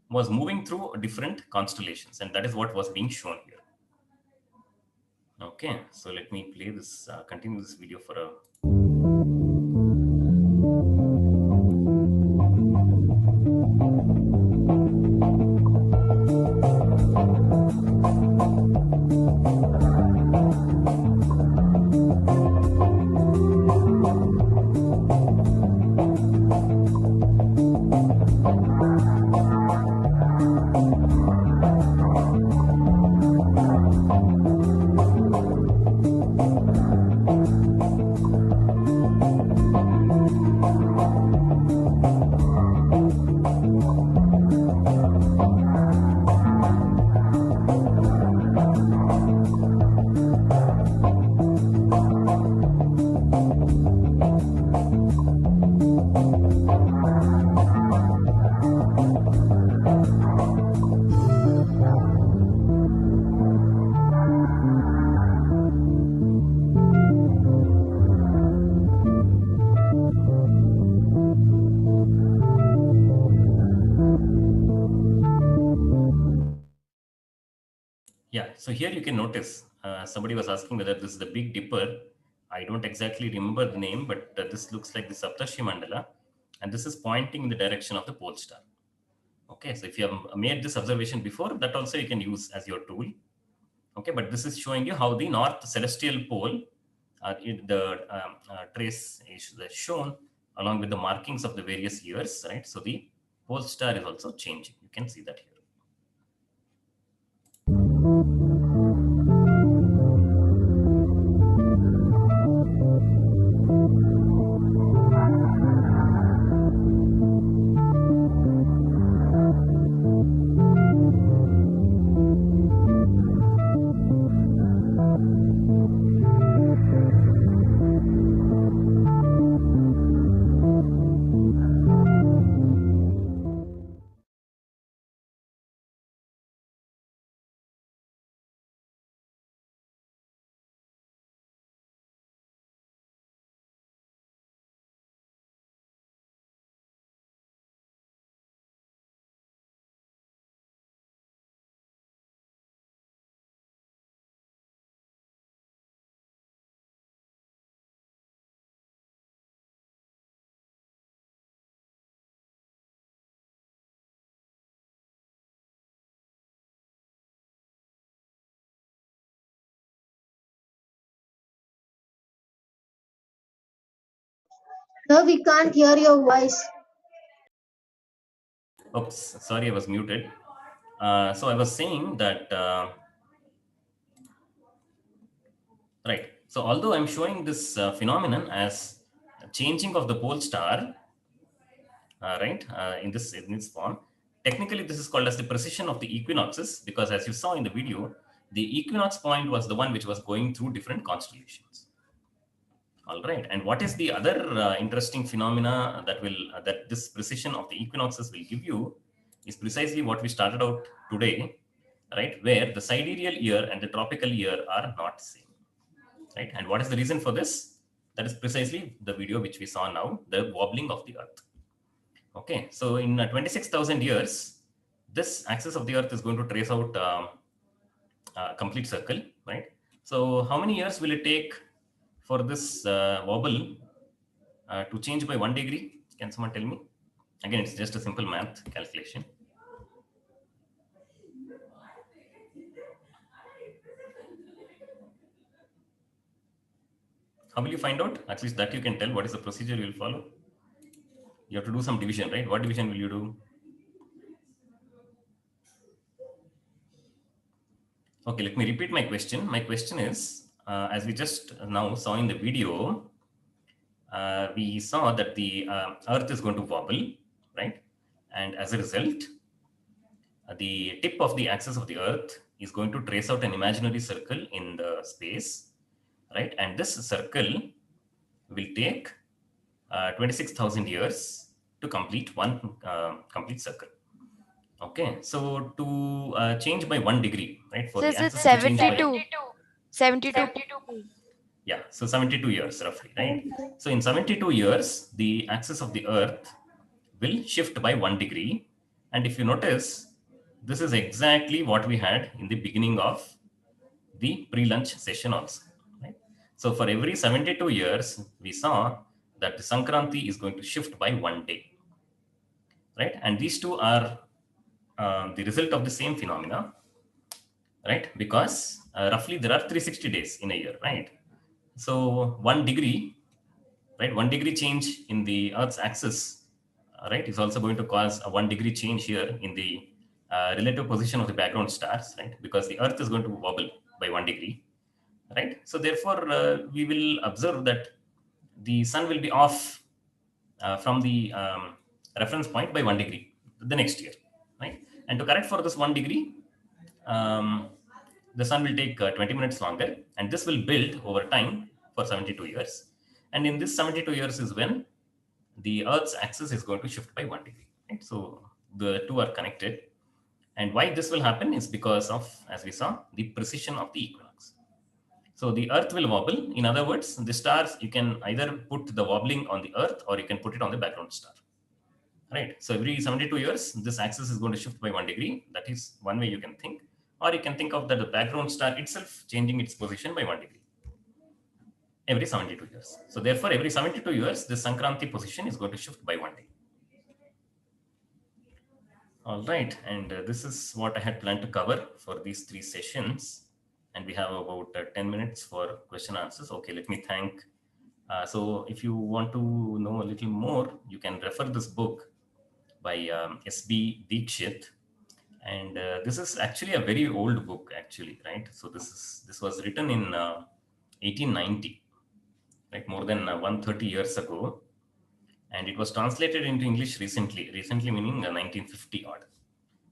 was moving through different constellations, and that is what was being shown here. Okay, so let me play this, continue this video for a Yeah, so here you can notice somebody was asking whether this is the Big Dipper. I don't exactly remember the name, but this looks like the Saptarshi Mandala, and this is pointing in the direction of the pole star. Okay, so if you have made this observation before, that also you can use as your tool. Okay, but this is showing you how the north celestial pole, the trace is shown along with the markings of the various years, right? So the pole star is also changing. You can see that here. Sir, we can't hear your voice. Oops, sorry, I was muted. So I was saying that, right. So although I'm showing this phenomenon as changing of the pole star, right, in this form, technically this is called as the precession of the equinoxes, because as you saw in the video, the equinox point was the one which was going through different constellations. All right, and what is the other interesting phenomena that will that this precision of the equinoxes will give you is precisely what we started out today, right? Where the sidereal year and the tropical year are not same, right? And what is the reason for this? That is precisely the video which we saw now, the wobbling of the Earth. Okay, so in 26,000 years, this axis of the Earth is going to trace out a complete circle, right? So how many years will it take for this wobble to change by 1 degree? Can someone tell me? Again, it's just a simple math calculation. How will you find out? At least that you can tell. What is the procedure you will follow? You have to do some division, right? What division will you do? Okay, let me repeat my question. My question is, as we just now saw in the video, we saw that the Earth is going to wobble, right? And as a result, the tip of the axis of the Earth is going to trace out an imaginary circle in the space, right? And this circle will take 26,000 years to complete one complete circle. Okay, so to change by 1 degree, right? For So the is it axis to change by 72? 72. yeah, so 72 years roughly, right? So in 72 years, the axis of the Earth will shift by 1 degree. And if you notice, this is exactly what we had in the beginning of the pre-lunch session also, right? So for every 72 years, we saw that the Sankranti is going to shift by 1 day, right? And these two are the result of the same phenomena, right? Because roughly there are 360 days in a year, right? So 1 degree, right? 1 degree change in the Earth's axis, right, is also going to cause a 1 degree change here in the relative position of the background stars, right? Because the Earth is going to wobble by 1 degree, right? So therefore, we will observe that the sun will be off from the reference point by 1 degree the next year, right? And to correct for this 1 degree, the sun will take 20 minutes longer, and this will build over time for 72 years. And in this 72 years is when the Earth's axis is going to shift by 1 degree, right? So the two are connected. And why this will happen is because of, as we saw, the precession of the equinox. So the Earth will wobble. In other words, the stars, you can either put the wobbling on the Earth or you can put it on the background star, right? So every 72 years, this axis is going to shift by 1 degree. That is one way you can think. Or you can think of that the background star itself changing its position by 1 degree every 72 years. So therefore, every 72 years, the Sankranti position is going to shift by 1 day. All right, and this is what I had planned to cover for these 3 sessions. And we have about 10 minutes for question answers. Okay, let me thank. So if you want to know a little more, you can refer this book by S.B. Dikshit. And this is actually a very old book, actually, right? So this was written in 1890, like more than 130 years ago. And it was translated into English recently meaning 1950 odd.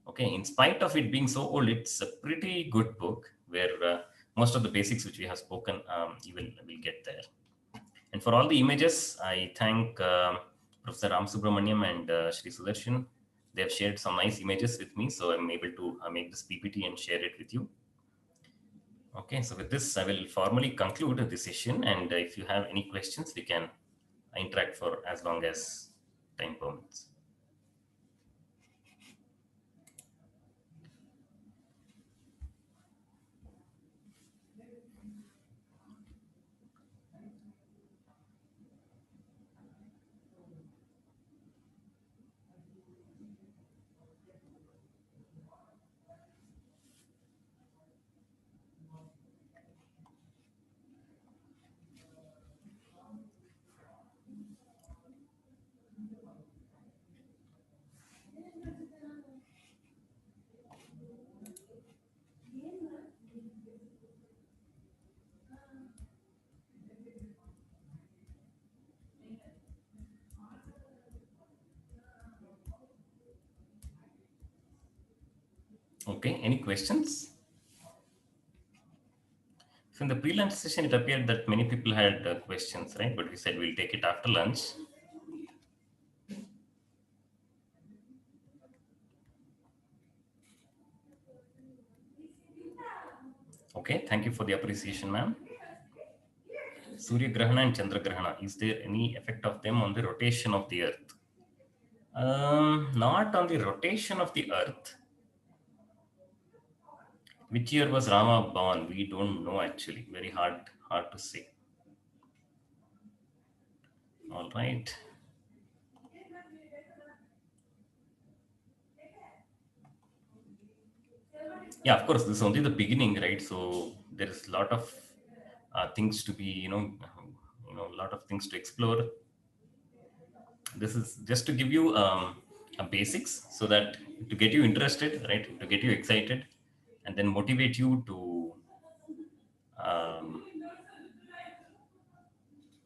Okay, in spite of it being so old, it's a pretty good book where most of the basics which we have spoken, you will get there. And for all the images, I thank Professor Ram Subramaniam and Shri Sudarshan. They have shared some nice images with me, so I'm able to make this PPT and share it with you. Okay, so with this, I will formally conclude this session. And if you have any questions, we can interact for as long as time permits. Okay, any questions? So in the pre-lunch session, it appeared that many people had questions, right? But we said we'll take it after lunch. Okay, thank you for the appreciation, ma'am. Surya Grahana and Chandra Grahana, is there any effect of them on the rotation of the earth? Not on the rotation of the earth. Which year was Rama born? We don't know actually. Very hard to say. All right. Yeah, of course, this is only the beginning, right? So there is a lot of things to be, a lot of things to explore. This is just to give you a basics so that to get you interested, right? To get you excited and then motivate you to,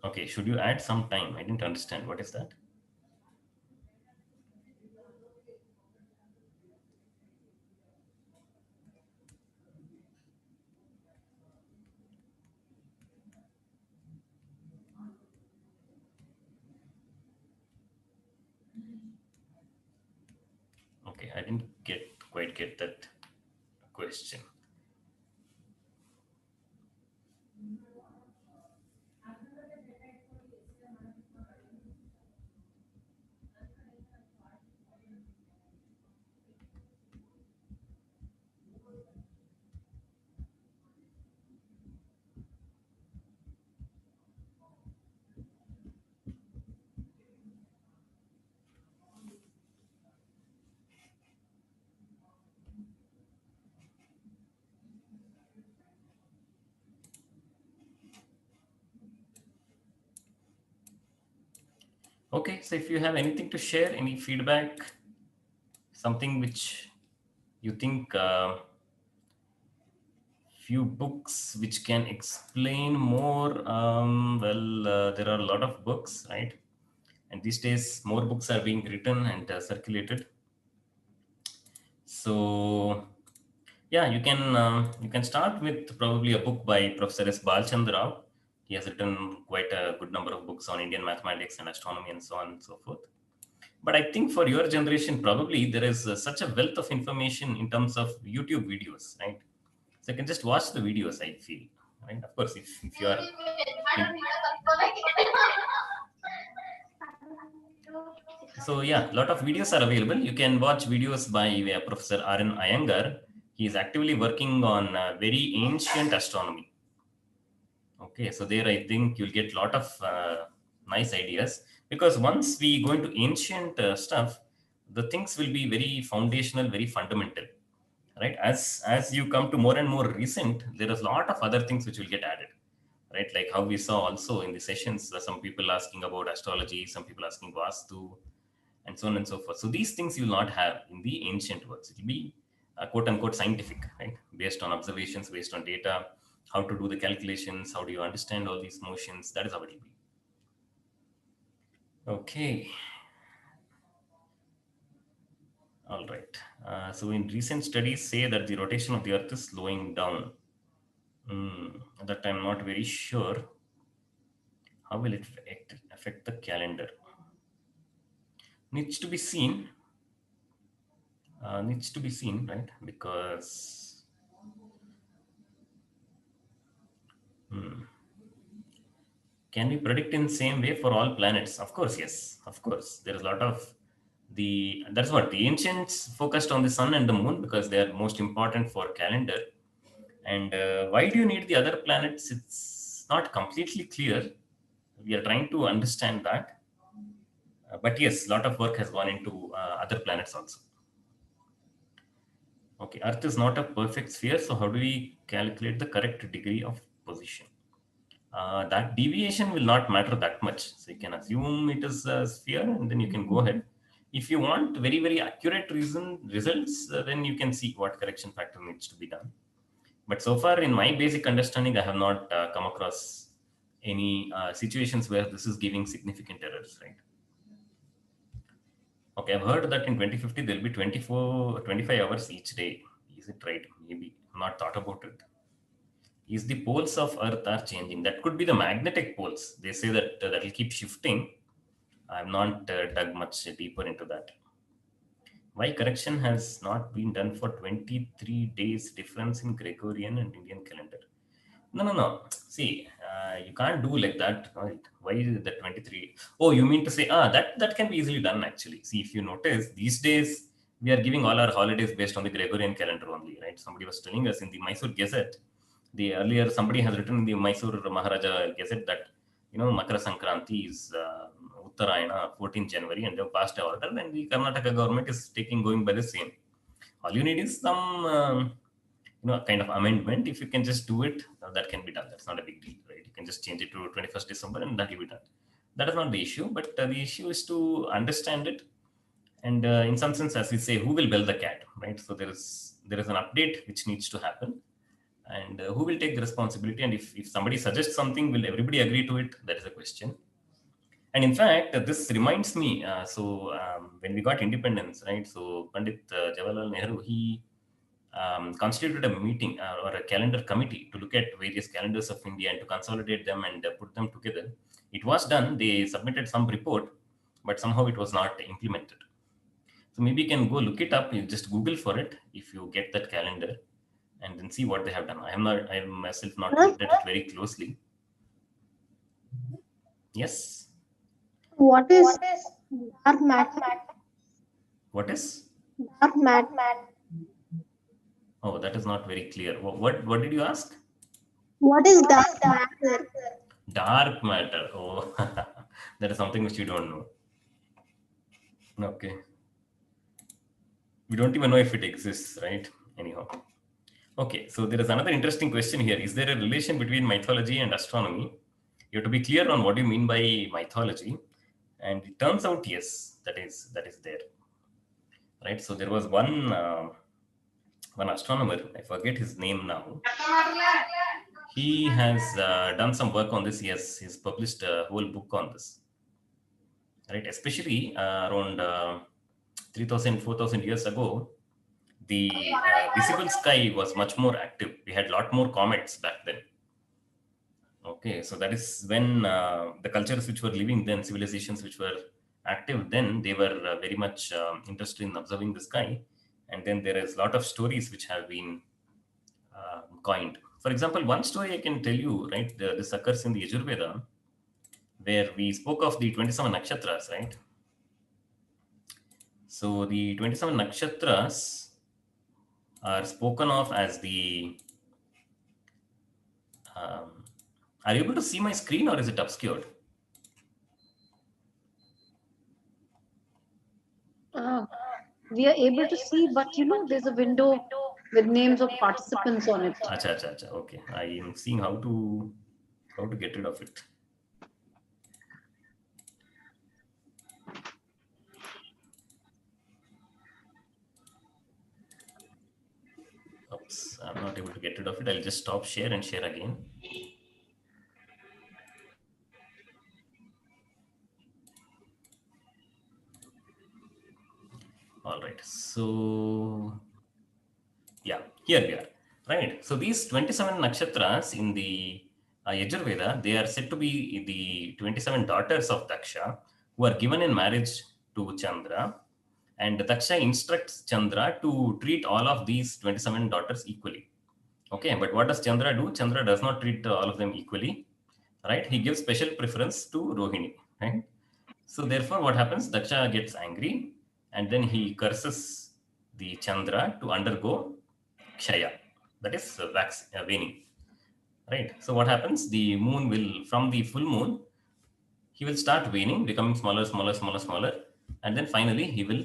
okay, should you add some time? I didn't understand. What is that? Okay, I didn't quite get that question. Okay, so if you have anything to share, any feedback, something which you think few books which can explain more, there are a lot of books, right? And these days more books are being written and circulated. So yeah, you can start with probably a book by Professor S. Balchandra Rao. He has written quite a good number of books on Indian mathematics and astronomy and so on and so forth. But I think for your generation, probably there is such a wealth of information in terms of YouTube videos, right? So you can just watch the videos, I feel, right? Of course, if you are... So yeah, a lot of videos are available. You can watch videos by Professor R.N. Iyengar. He He is actively working on very ancient astronomy. Okay, so there I think you'll get a lot of nice ideas, because once we go into ancient stuff, the things will be very foundational, very fundamental, right? As you come to more and more recent, there is a lot of other things which will get added, right? Like how we saw also in the sessions, some people asking about astrology, some people asking Vastu, and so on and so forth. So these things you will not have in the ancient works. It will be quote unquote scientific, right? Based on observations, based on data, how to do the calculations, how do you understand all these motions. That is how it will be. Okay. All right. So in recent studies say that the rotation of the earth is slowing down. That I'm not very sure. How will it affect the calendar? Needs to be seen. Right? Because can we predict in same way for all planets? Of course, yes. Of course, there is a lot of that's what the ancients focused on the sun and the moon because they are most important for calendar. And why do you need the other planets? It's not completely clear. We are trying to understand that. But yes, a lot of work has gone into other planets also. Okay, Earth is not a perfect sphere, so how do we calculate the correct degree of position? That deviation will not matter that much. So you can assume it is a sphere and then you can go ahead. If you want very, very accurate results, then you can see what correction factor needs to be done. But so far in my basic understanding, I have not come across any situations where this is giving significant errors, right? Okay, I've heard that in 2050, there'll be 25 hours each day. Is it right? Maybe. I've not thought about it. Is the poles of Earth are changing? That could be the magnetic poles. They say that that will keep shifting. I've not dug much deeper into that. Why correction has not been done for 23 days difference in Gregorian and Indian calendar? No. See, you can't do like that, right? Why is the 23? Oh, you mean to say, that can be easily done actually. See, if you notice, these days we are giving all our holidays based on the Gregorian calendar only, right? Somebody was telling us in the Mysore Gazette, somebody has written in the Mysore Maharaja Gazette that, Makara Sankranti is Uttarayana, 14th January, and they've passed an order, and the Karnataka government is going by the same. All you need is some kind of amendment. If you can just do it, that can be done. That's not a big deal, right? You can just change it to 21st December and that will be done. That is not the issue, but the issue is to understand it. And in some sense, as we say, who will bell the cat, right? So there is an update which needs to happen, and who will take the responsibility? And if somebody suggests something, will everybody agree to it? That is a question. And in fact, this reminds me, when we got independence, right? So Pandit Jawaharlal Nehru, he constituted a meeting or a calendar committee to look at various calendars of India and to consolidate them and put them together. It was done. They submitted some report, but somehow it was not implemented. So maybe you can go look it up. You just Google for it if you get that calendar, and then see what they have done. I have myself not looked at it very closely. Yes. What is dark matter? What is? Dark matter. Oh, that is not very clear. What did you ask? What is dark matter? Dark matter. Oh, that is something which you don't know. Okay. We don't even know if it exists, right? Anyhow. Okay, so there is another interesting question here. Is there a relation between mythology and astronomy? You have to be clear on what you mean by mythology. And it turns out, yes, that is there. Right? So there was one astronomer, I forget his name now. He has done some work on this. He's published a whole book on this. Right? Especially around 3,000, 4,000 years ago, the visible sky was much more active. We had a lot more comets back then. Okay, so that is when the cultures which were living then, civilizations which were active then, they were very much interested in observing the sky. And then there is a lot of stories which have been coined. For example, one story I can tell you, right? This occurs in the Yajurveda, where we spoke of the 27 nakshatras, right? So the 27 nakshatras, are spoken of as the are you able to see my screen or is it obscured? We are able to see, but there's a window with names of participants on it. Acha, acha, acha. Okay, I am seeing how to get rid of it. Oops, I'm not able to get rid of it. I'll just stop share and share again. All right, so yeah, here we are, right? So these 27 nakshatras in the Yajurveda, they are said to be the 27 daughters of Daksha who are given in marriage to Chandra, and Daksha instructs Chandra to treat all of these 27 daughters equally. Okay, but what does Chandra do? Chandra does not treat all of them equally, right? He gives special preference to Rohini, right? So therefore, what happens? Daksha gets angry, and then he curses the Chandra to undergo Kshaya, that is waning, right? So what happens? The moon will, from the full moon, he will start waning, becoming smaller, smaller, smaller, smaller, and then finally he will,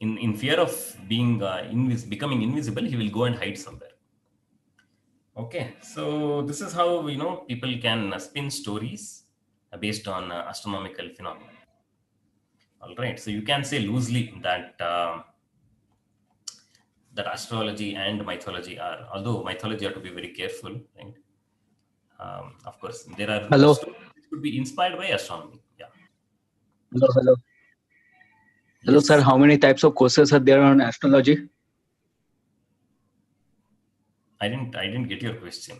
in fear of being becoming invisible, he will go and hide somewhere. Okay, so this is how people can spin stories based on astronomical phenomena. All right, so you can say loosely that that astrology and mythology are, although mythology have to be very careful, right? Of course, there are Hello. stories which could be inspired by astronomy. Yeah. Hello, hello. Hello, Yes. sir. How many types of courses are there on astrology? I didn't get your question.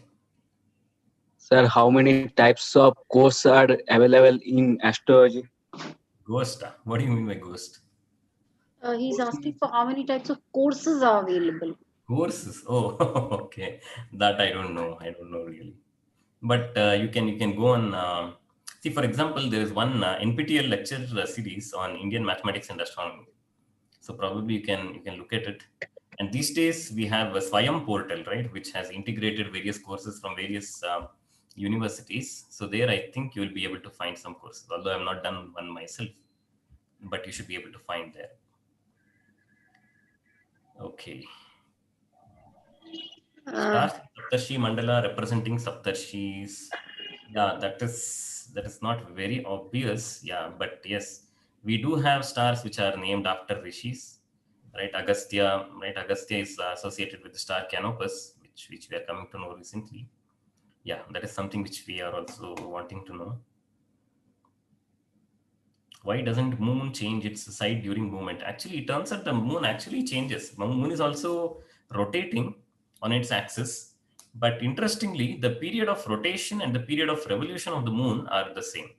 Sir, how many types of courses are available in astrology? Ghost. What do you mean by ghost? He's asking for how many types of courses are available. Courses. Oh, okay. That I don't know. I don't know really. But you can go on. See, for example, there is one NPTEL lecture series on Indian mathematics and astronomy. So probably you can look at it. And these days we have a Swayam portal, right, which has integrated various courses from various universities. So there, I think you will be able to find some courses. Although I have not done one myself, but you should be able to find there. Okay. Stars in Saptarshi Mandala representing Saptarshis. Yeah, that is not very obvious. Yeah, but yes, we do have stars which are named after rishis, right? Agastya, right? Agastya is associated with the star Canopus, which we are coming to know recently. Yeah, that is something which we are also wanting to know. Why doesn't moon change its side during movement? Actually, it turns out the moon actually changes. Moon is also rotating on its axis, but interestingly, the period of rotation and the period of revolution of the moon are the same.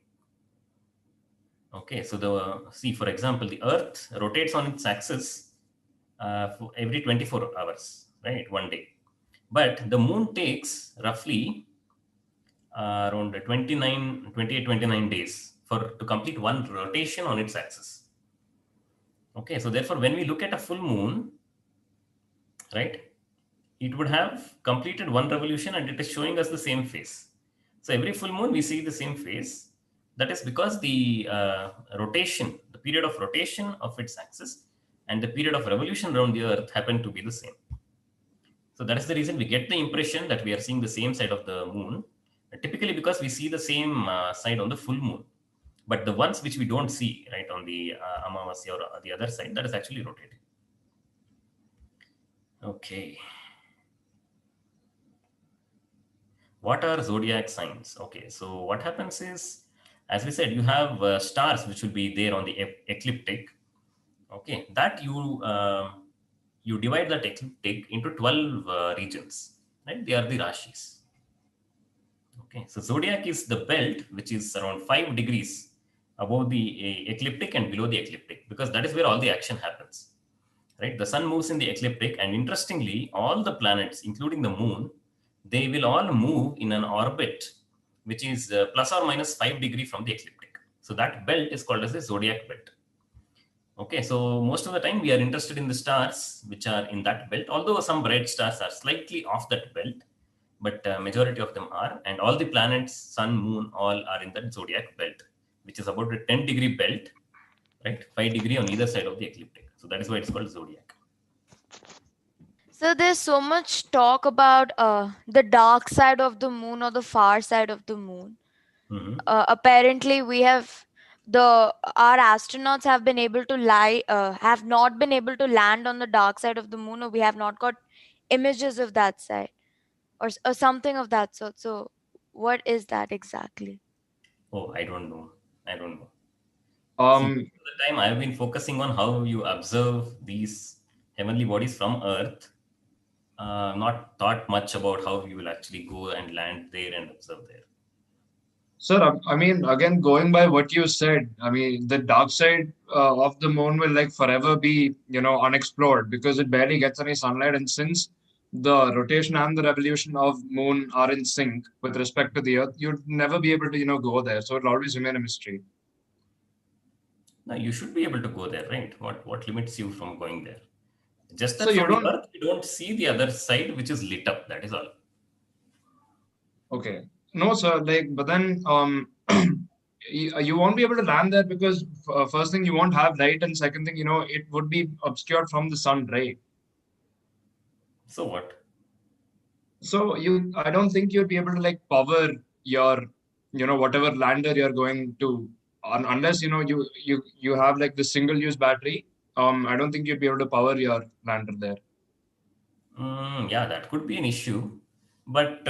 Okay, so see, for example, the Earth rotates on its axis for every 24 hours, right? One day. But the moon takes roughly around 29 days to complete one rotation on its axis. Okay, so therefore, when we look at a full moon, right, it would have completed one revolution and it is showing us the same phase. So every full moon, we see the same phase. That is because the rotation, the period of rotation of its axis and the period of revolution around the Earth happen to be the same. So that is the reason we get the impression that we are seeing the same side of the moon, typically because we see the same side on the full moon. But the ones which we don't see, right, on the Amavasya or the other side, that is actually rotating. Okay. What are zodiac signs? Okay, so what happens is, as we said, you have stars which will be there on the ecliptic. Okay, that you divide that ecliptic into 12 regions, right? They are the rashis. Okay, so zodiac is the belt which is around 5 degrees above the ecliptic and below the ecliptic, because that is where all the action happens, right? The sun moves in the ecliptic, and interestingly, all the planets, including the moon, they will all move in an orbit which is plus or minus 5 degrees from the ecliptic. So that belt is called as the zodiac belt. Okay, so most of the time we are interested in the stars which are in that belt, although some bright stars are slightly off that belt, but majority of them are, and all the planets, sun, moon, all are in that zodiac belt, which is about a 10-degree belt, right? 5 degree on either side of the ecliptic. So that is why it's called zodiac. So there's so much talk about the dark side of the moon or the far side of the moon. Mhm. Apparently, we have our astronauts have been able to have not been able to land on the dark side of the moon, or we have not got images of that side, or something of that sort. So, what is that exactly? Oh, I don't know. I don't know. See, Um, most of the time I've been focusing on how you observe these heavenly bodies from Earth. Not thought much about how you will actually go and land there and observe there. Sir, I mean, again, going by what you said, I mean, the dark side of the moon will like forever be, unexplored because it barely gets any sunlight. And since the rotation and the revolution of moon are in sync with respect to the Earth, you'd never be able to, go there. So it'll always remain a mystery. Now you should be able to go there, right? What limits you from going there? Just So that you from the don't, Earth, you don't see the other side, which is lit up. That is all. okay. No, sir, like, but then you won't be able to land there because first thing, you won't have light, and second thing, it would be obscured from the sun, right? So what? So I don't think you'd be able to like power your, whatever lander you're going to, unless you have like the single use battery. I don't think you'd be able to power your lander there. Yeah, that could be an issue. But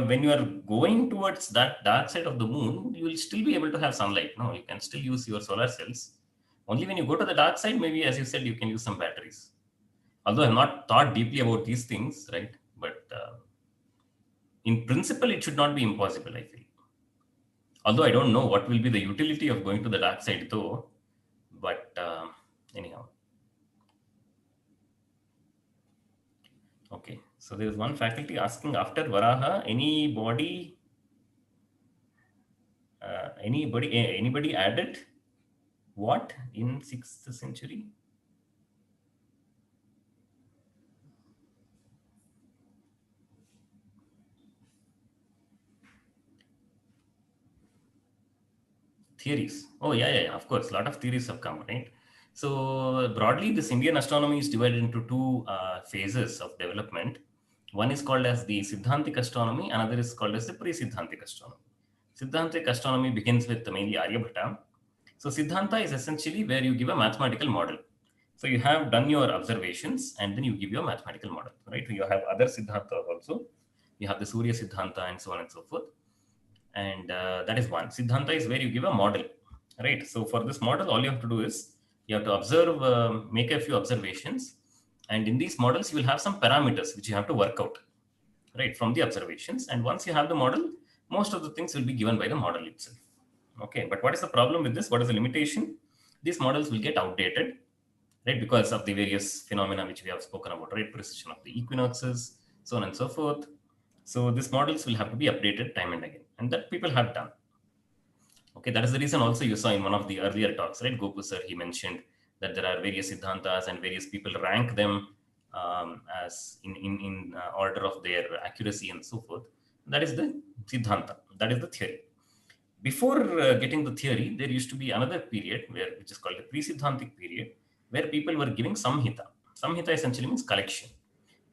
when you are going towards that dark side of the moon, you will still be able to have sunlight. No, you can still use your solar cells. Only when you go to the dark side, maybe as you said, you can use some batteries. Although I've not thought deeply about these things, right? But in principle, it should not be impossible, I feel. Although I don't know what will be the utility of going to the dark side, though. But anyhow. Okay, so there is one faculty asking after Varaha, anybody added what in 6th century? Theories. Oh yeah, of course, a lot of theories have come, right? So broadly, this Indian astronomy is divided into two phases of development. One is called as the Siddhantic astronomy, another is called as the pre-Siddhantic astronomy. Siddhantic astronomy begins with mainly Aryabhatta. So Siddhanta is essentially where you give a mathematical model. So you have done your observations and then you give your mathematical model, right? You have other Siddhantas also. You have the Surya Siddhanta and so on and so forth. And that is one. Siddhanta is where you give a model, right? So for this model, all you have to do is you have to observe, make a few observations. And in these models, you will have some parameters which you have to work out, right, from the observations. And once you have the model, most of the things will be given by the model itself. Okay, but what is the problem with this? What is the limitation? These models will get outdated, right, because of the various phenomena which we have spoken about, right? Precision of the equinoxes, so on and so forth. So these models will have to be updated time and again, and that people have done. Okay, that is the reason also you saw in one of the earlier talks, right? Gopu sir, he mentioned that there are various siddhantas and various people rank them as in order of their accuracy and so forth. That is the siddhanta. That is the theory. Before getting the theory, there used to be another period which is called the pre-siddhantic period, where people were giving samhita. Samhita essentially means collection.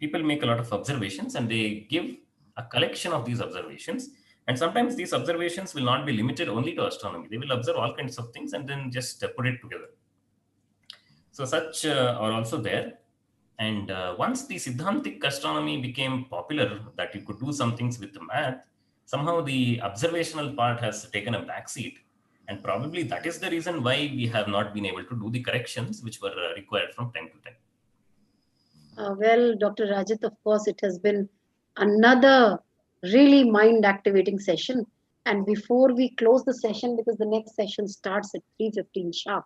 People make a lot of observations and they give a collection of these observations. And sometimes these observations will not be limited only to astronomy. They will observe all kinds of things and then just put it together. So such are also there. And once the Siddhantic astronomy became popular, that you could do some things with the math, somehow the observational part has taken a backseat. And probably that is the reason why we have not been able to do the corrections which were required from time to time. Well, Dr. Rajat, of course, it has been another really mind-activating session. And before we close the session, because the next session starts at 3:15 sharp,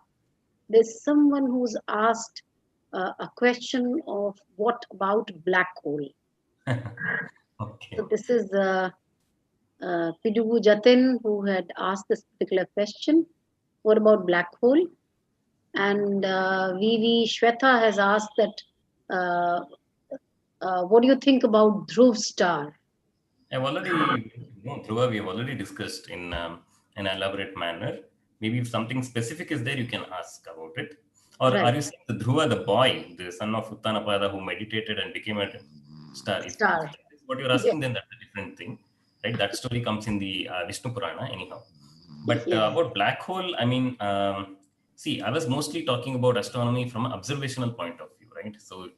there's someone who's asked a question of what about black hole? Okay. So this is Pidugu Jatin who had asked this particular question. What about black hole? And VV Shweta has asked that, what do you think about Dhruv star? I've already, Dhruva, we have already discussed in an elaborate manner. Maybe if something specific is there, you can ask about it. Or are Right. you saying the Dhruva, the boy, the son of Uttanapada who meditated and became a star? If Star. that is what you're Yeah. asking, then that's a different thing, right? That story comes in the Vishnu Purana, anyhow. But Yes. about black hole, I mean, see, I was mostly talking about astronomy from an observational point of view, right? So,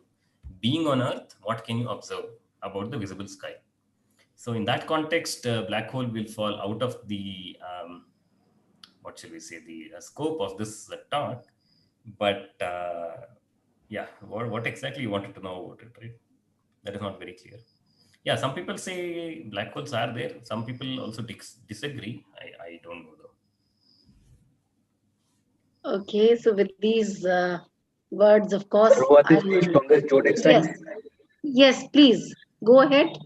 being on Earth, what can you observe about the visible sky? So in that context, black hole will fall out of the what shall we say, the scope of this talk. But yeah, what exactly you wanted to know about it, right? That is not very clear. Yeah, some people say black holes are there. Some people also disagree. I don't know though. Okay, so with these words, of course, Sir, what I is the will. strongest zodiac Yes, sign? yes, please go ahead.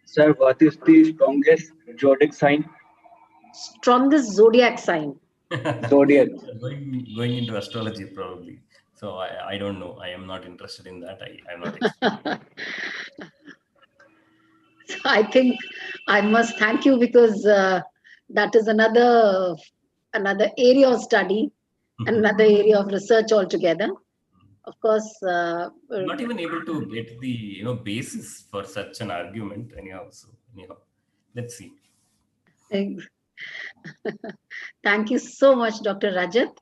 Sir, what is the strongest zodiac sign? Strongest zodiac sign. Zodiac. Going into astrology probably. So I don't know. I am not interested in that. I'm not. I think I must thank you, because that is another area of study, another area of research altogether. Of course, I'm not even able to get the basis for such an argument anyhow. So anyhow, let's see. thank you so much, Dr. Rajat.